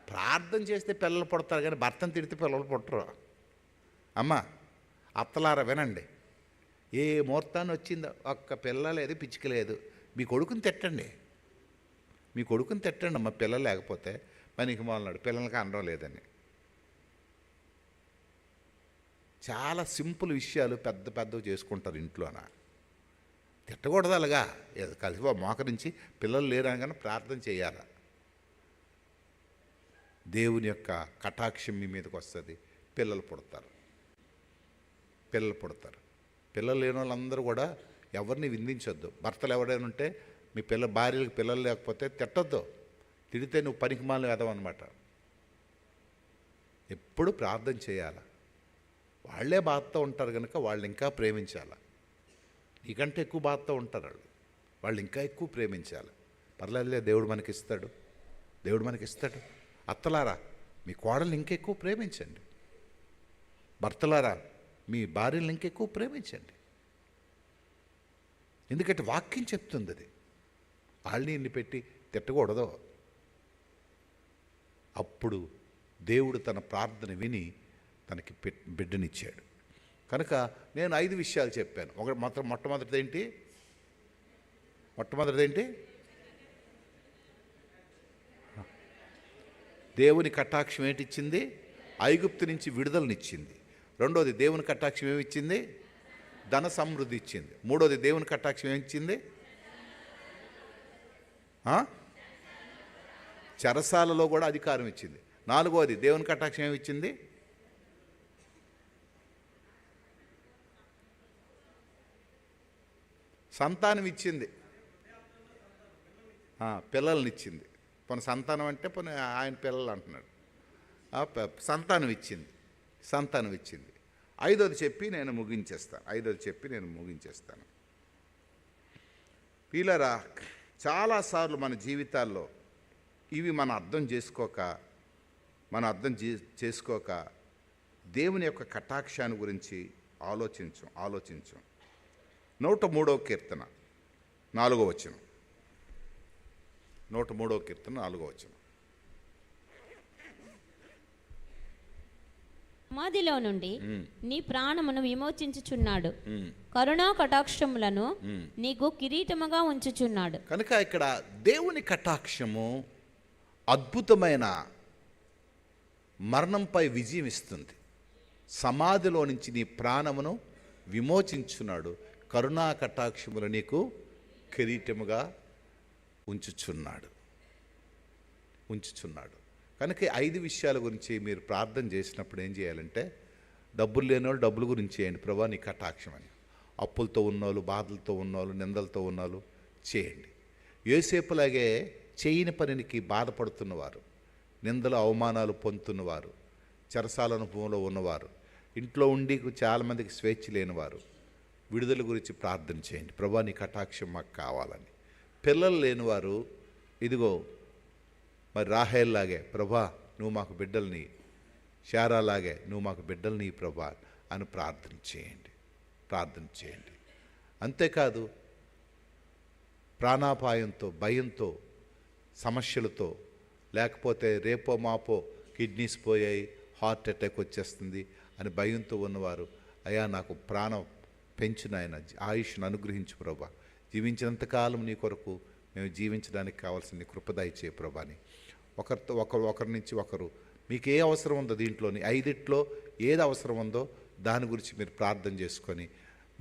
ప్రార్థన చేస్తే పిల్లలు పుడతారు, కానీ భర్తను తిడితే పిల్లలు పుట్టరు. అమ్మా అత్తలారా వినండి, ఏ ముహూర్తాన్ని వచ్చిందో ఒక్క పిల్ల లేదు, పిచ్చిక లేదు, మీ కొడుకుని తిట్టండి. మీ కొడుకుని తిట్టండి అమ్మ, పిల్లలు లేకపోతే. పనికి మొదలన్నాడు పిల్లలకి అనడం లేదని. చాలా సింపుల్ విషయాలు పెద్ద పెద్దవి చేసుకుంటారు ఇంట్లోన. తిట్టకూడదు అలాగా, కలిసి మోకరించి పిల్లలు లేరనగానే ప్రార్థన చేయాలి. దేవుని యొక్క కటాక్షం మీ మీదకి వస్తుంది, పిల్లలు పుడతారు. పిల్లలు లేని వాళ్ళందరూ కూడా ఎవరిని విందించొద్దు. భర్తలు ఎవరైనా ఉంటే మీ భార్యలకు పిల్లలు లేకపోతే తిట్టొద్దు. తిడితే నువ్వు పనికి మాలను ఎదవన్నమాట. ఎప్పుడు ప్రార్థన చేయాలి. వాళ్ళే బాధతో ఉంటారు కనుక వాళ్ళు ఇంకా ప్రేమించాలి. నీకంటే ఎక్కువ బాధతో ఉంటారు వాళ్ళు ఇంకా ఎక్కువ ప్రేమించాలి. పర్లేదులే, దేవుడు మనకిస్తాడు. అత్తలారా మీ కోడల్ని ఇంకెక్కువ ప్రేమించండి. భర్తలారా మీ భార్యలను ఇంకెక్కువ ప్రేమించండి. ఎందుకంటే వాక్యం చెప్తుంది అది. వాళ్ళని ఇన్ని పెట్టి తిట్టకూడదు. అప్పుడు దేవుడు తన ప్రార్థన విని తనకి బిడ్డనిచ్చాడు. కనుక నేను 5 విషయాలు చెప్పాను. మొట్టమొదటిదేంటి? దేవుని కటాక్షం ఏంటిచ్చింది? ఐగుప్తు నుంచి విడుదలనిచ్చింది. రెండోది దేవుని కటాక్షం ఏమిచ్చింది? ధన సమృద్ధి ఇచ్చింది. మూడోది దేవుని కటాక్షం ఏమిచ్చింది? చెరసాలలో కూడా అధికారం ఇచ్చింది. నాలుగోది దేవుని కటాక్షం ఏమిచ్చింది? సంతానం ఇచ్చింది. పిల్లల్ని ఇచ్చింది. పోనీ సంతానం అంటే పోనీ ఆయన పిల్లలు అంటున్నాడు. సంతానం ఇచ్చింది. ఐదోది చెప్పి నేను ముగించేస్తాను. వీళ్ళరా చాలాసార్లు మన జీవితాల్లో ఇవి మనం అర్థం చేసుకోక దేవుని యొక్క కటాక్షాన్ని గురించి ఆలోచించం. 103వ కీర్తన 4వ వచనం. 103వ కీర్తన 4వ వచనం. సమాధిలో నుండి నీ ప్రాణమును విమోచించుచున్నాడు, కరుణా కటాక్షములను నీకు కిరీటముగా ఉంచుచున్నాడు. కనుక ఇక్కడ దేవుని కటాక్షము అద్భుతమైన మరణంపై విజయం ఇస్తుంది. సమాధిలో నుంచి నీ ప్రాణమును విమోచించున్నాడు, కరుణా కటాక్షములు నీకు కిరీటముగా ఉంచుచున్నాడు. కనుక ఈ 5 విషయాల గురించి మీరు ప్రార్థన చేసినప్పుడు ఏం చేయాలంటే, డబ్బులు లేని వాళ్ళు డబ్బుల గురించి చేయండి, ప్రభా నీ కటాక్షం అని. అప్పులతో ఉన్నోళ్ళు, బాధలతో ఉన్నోళ్ళు, నిందలతో ఉన్నోళ్ళు చేయండి. యోసేపులాగే చేయని పనికి బాధపడుతున్నవారు, నిందలు అవమానాలు పొందుతున్నవారు, చెరసాల అనుభవంలో ఉన్నవారు, ఇంట్లో ఉండి చాలామందికి స్వేచ్ఛ లేనివారు విడుదల గురించి ప్రార్థన చేయండి. ప్రభా నీ కటాక్షం మాకు కావాలని. పిల్లలు లేనివారు ఇదిగో మరి రాహేల్లాగే, ప్రభా నువ్వు మాకు బిడ్డల్ని, శారాలాగే నువ్వు మాకు బిడ్డల్ని ప్రభా అని ప్రార్థన చేయండి. అంతేకాదు ప్రాణాపాయంతో, భయంతో, సమస్యలతో, లేకపోతే రేపో మాపో కిడ్నీస్ పోయాయి, హార్ట్ అటాక్ వచ్చేస్తుంది అని భయంతో ఉన్నవారు, అయ్యా నాకు ప్రాణం పెంచు నాయన, ఆయుష్ను అనుగ్రహించు ప్రభా, జీవించినంతకాలం నీ కొరకు మేము జీవించడానికి కావాల్సిన నీ కృప దయచేయి ప్రభా అని ఒకరి నుంచి ఒకరు మీకు ఏ అవసరం ఉందో దీంట్లోని 5 ఏది అవసరం ఉందో దాని గురించి మీరు ప్రార్థన చేసుకొని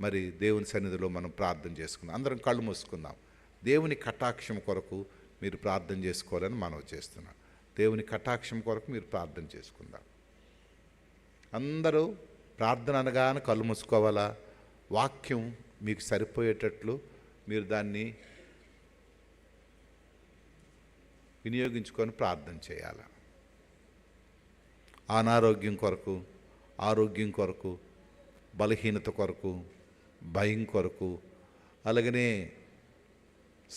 మరి దేవుని సన్నిధిలో మనం ప్రార్థన చేసుకుందాం. అందరం కళ్ళు మూసుకుందాం. దేవుని కటాక్షం కొరకు మీరు ప్రార్థన చేసుకోవాలని మనవి చేస్తున్నాం. దేవుని కటాక్షం కొరకు మీరు ప్రార్థన చేసుకుందాం. అందరూ ప్రార్థన అనగానే కళ్ళు మూసుకోవాలా? వాక్యం మీకు సరిపోయేటట్లు మీరు దాన్ని వినియోగించుకొని ప్రార్థన చేయాలి. అనారోగ్యం కొరకు, ఆరోగ్యం కొరకు, బలహీనత కొరకు, భయం కొరకు, అలాగనే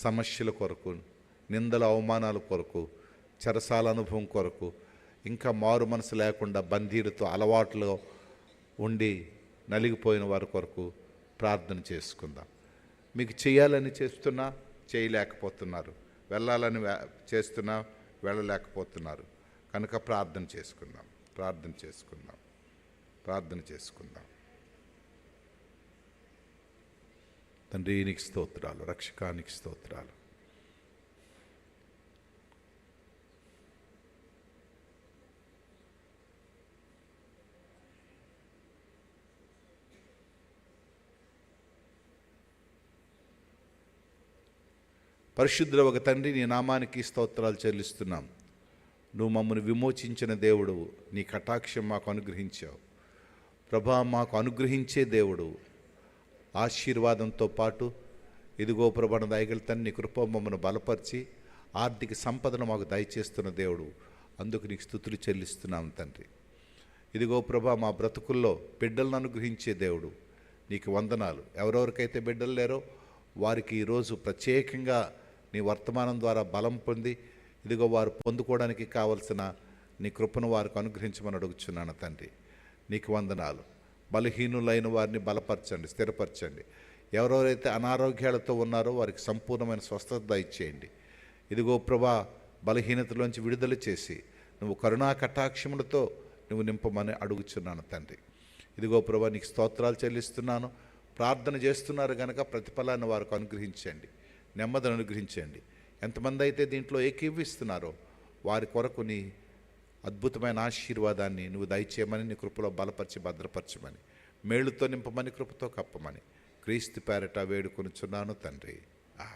సమస్యల కొరకు, నిందల అవమానాల కొరకు, చెరసాల అనుభవం కొరకు, ఇంకా మారు మనసు లేకుండా బందీలతో అలవాట్లు ఉండి నలిగిపోయిన వారి కొరకు ప్రార్థన చేసుకుందాం. మీకు చేయాలని చేస్తున్నా చేయలేకపోతున్నారు, వెళ్ళాలని చేస్తున్నా వెళ్ళలేకపోతున్నారు కనుక ప్రార్థన చేసుకుందాం. తండ్రి నీకు స్తోత్రాలు, రక్షకానికి స్తోత్రాలు. పరిశుద్ధుల ఒక తండ్రి, నీ నామానికి స్తోత్రాలు చెల్లిస్తున్నాం. నువ్వు మమ్మల్ని విమోచించిన దేవుడు, నీ కటాక్షం మాకు అనుగ్రహించావు ప్రభా. మాకు అనుగ్రహించే దేవుడు, ఆశీర్వాదంతో పాటు ఇదిగో ప్రభా దయగల తండ్రి నీ కృప మమ్మల్ని బలపరిచి ఆర్థిక సంపదను మాకు దయచేస్తున్న దేవుడు, అందుకు నీకు స్తుతులు చెల్లిస్తున్నాం తండ్రి. ఇదిగో ప్రభా మా బ్రతుకుల్లో బిడ్డలను అనుగ్రహించే దేవుడు, నీకు వందనాలు. ఎవరెవరికైతే బిడ్డలు లేరో వారికి ఈరోజు ప్రత్యేకంగా నీ వర్తమానం ద్వారా బలం పొంది ఇదిగో వారు పొందుకోవడానికి కావలసిన నీ కృపను వారికి అనుగ్రహించమని అడుగుచున్నాను తండ్రి. నీకు వందనాలు. బలహీనులైన వారిని బలపరచండి, స్థిరపరచండి. ఎవరెవరైతే అనారోగ్యాలతో ఉన్నారో వారికి సంపూర్ణమైన స్వస్థత దయచేయండి. ఇదిగో ప్రభా బలహీనతలోంచి విడుదల చేసి నువ్వు కరుణా కటాక్షములతో నువ్వు నింపమని అడుగుచున్నాను తండ్రి. ఇదిగో ప్రభా నీకు స్తోత్రాలు చెల్లిస్తున్నాను. ప్రార్థన చేస్తున్నారు కనుక ప్రతిఫలాన్ని వారికి అనుగ్రహించండి, నెమ్మదిని అనుగ్రహించండి. ఎంతమంది అయితే దీంట్లో ఏకీవిస్తున్నారో వారి కొరకు నీ అద్భుతమైన ఆశీర్వాదాన్ని నువ్వు దయచేయమని, నీ కృపలో బలపరిచి భద్రపరచమని, మేలుతో నింపమని, కృపతో కప్పమని క్రీస్తు పేరట వేడుకొనుచున్నాను తండ్రి. ఆమేన్.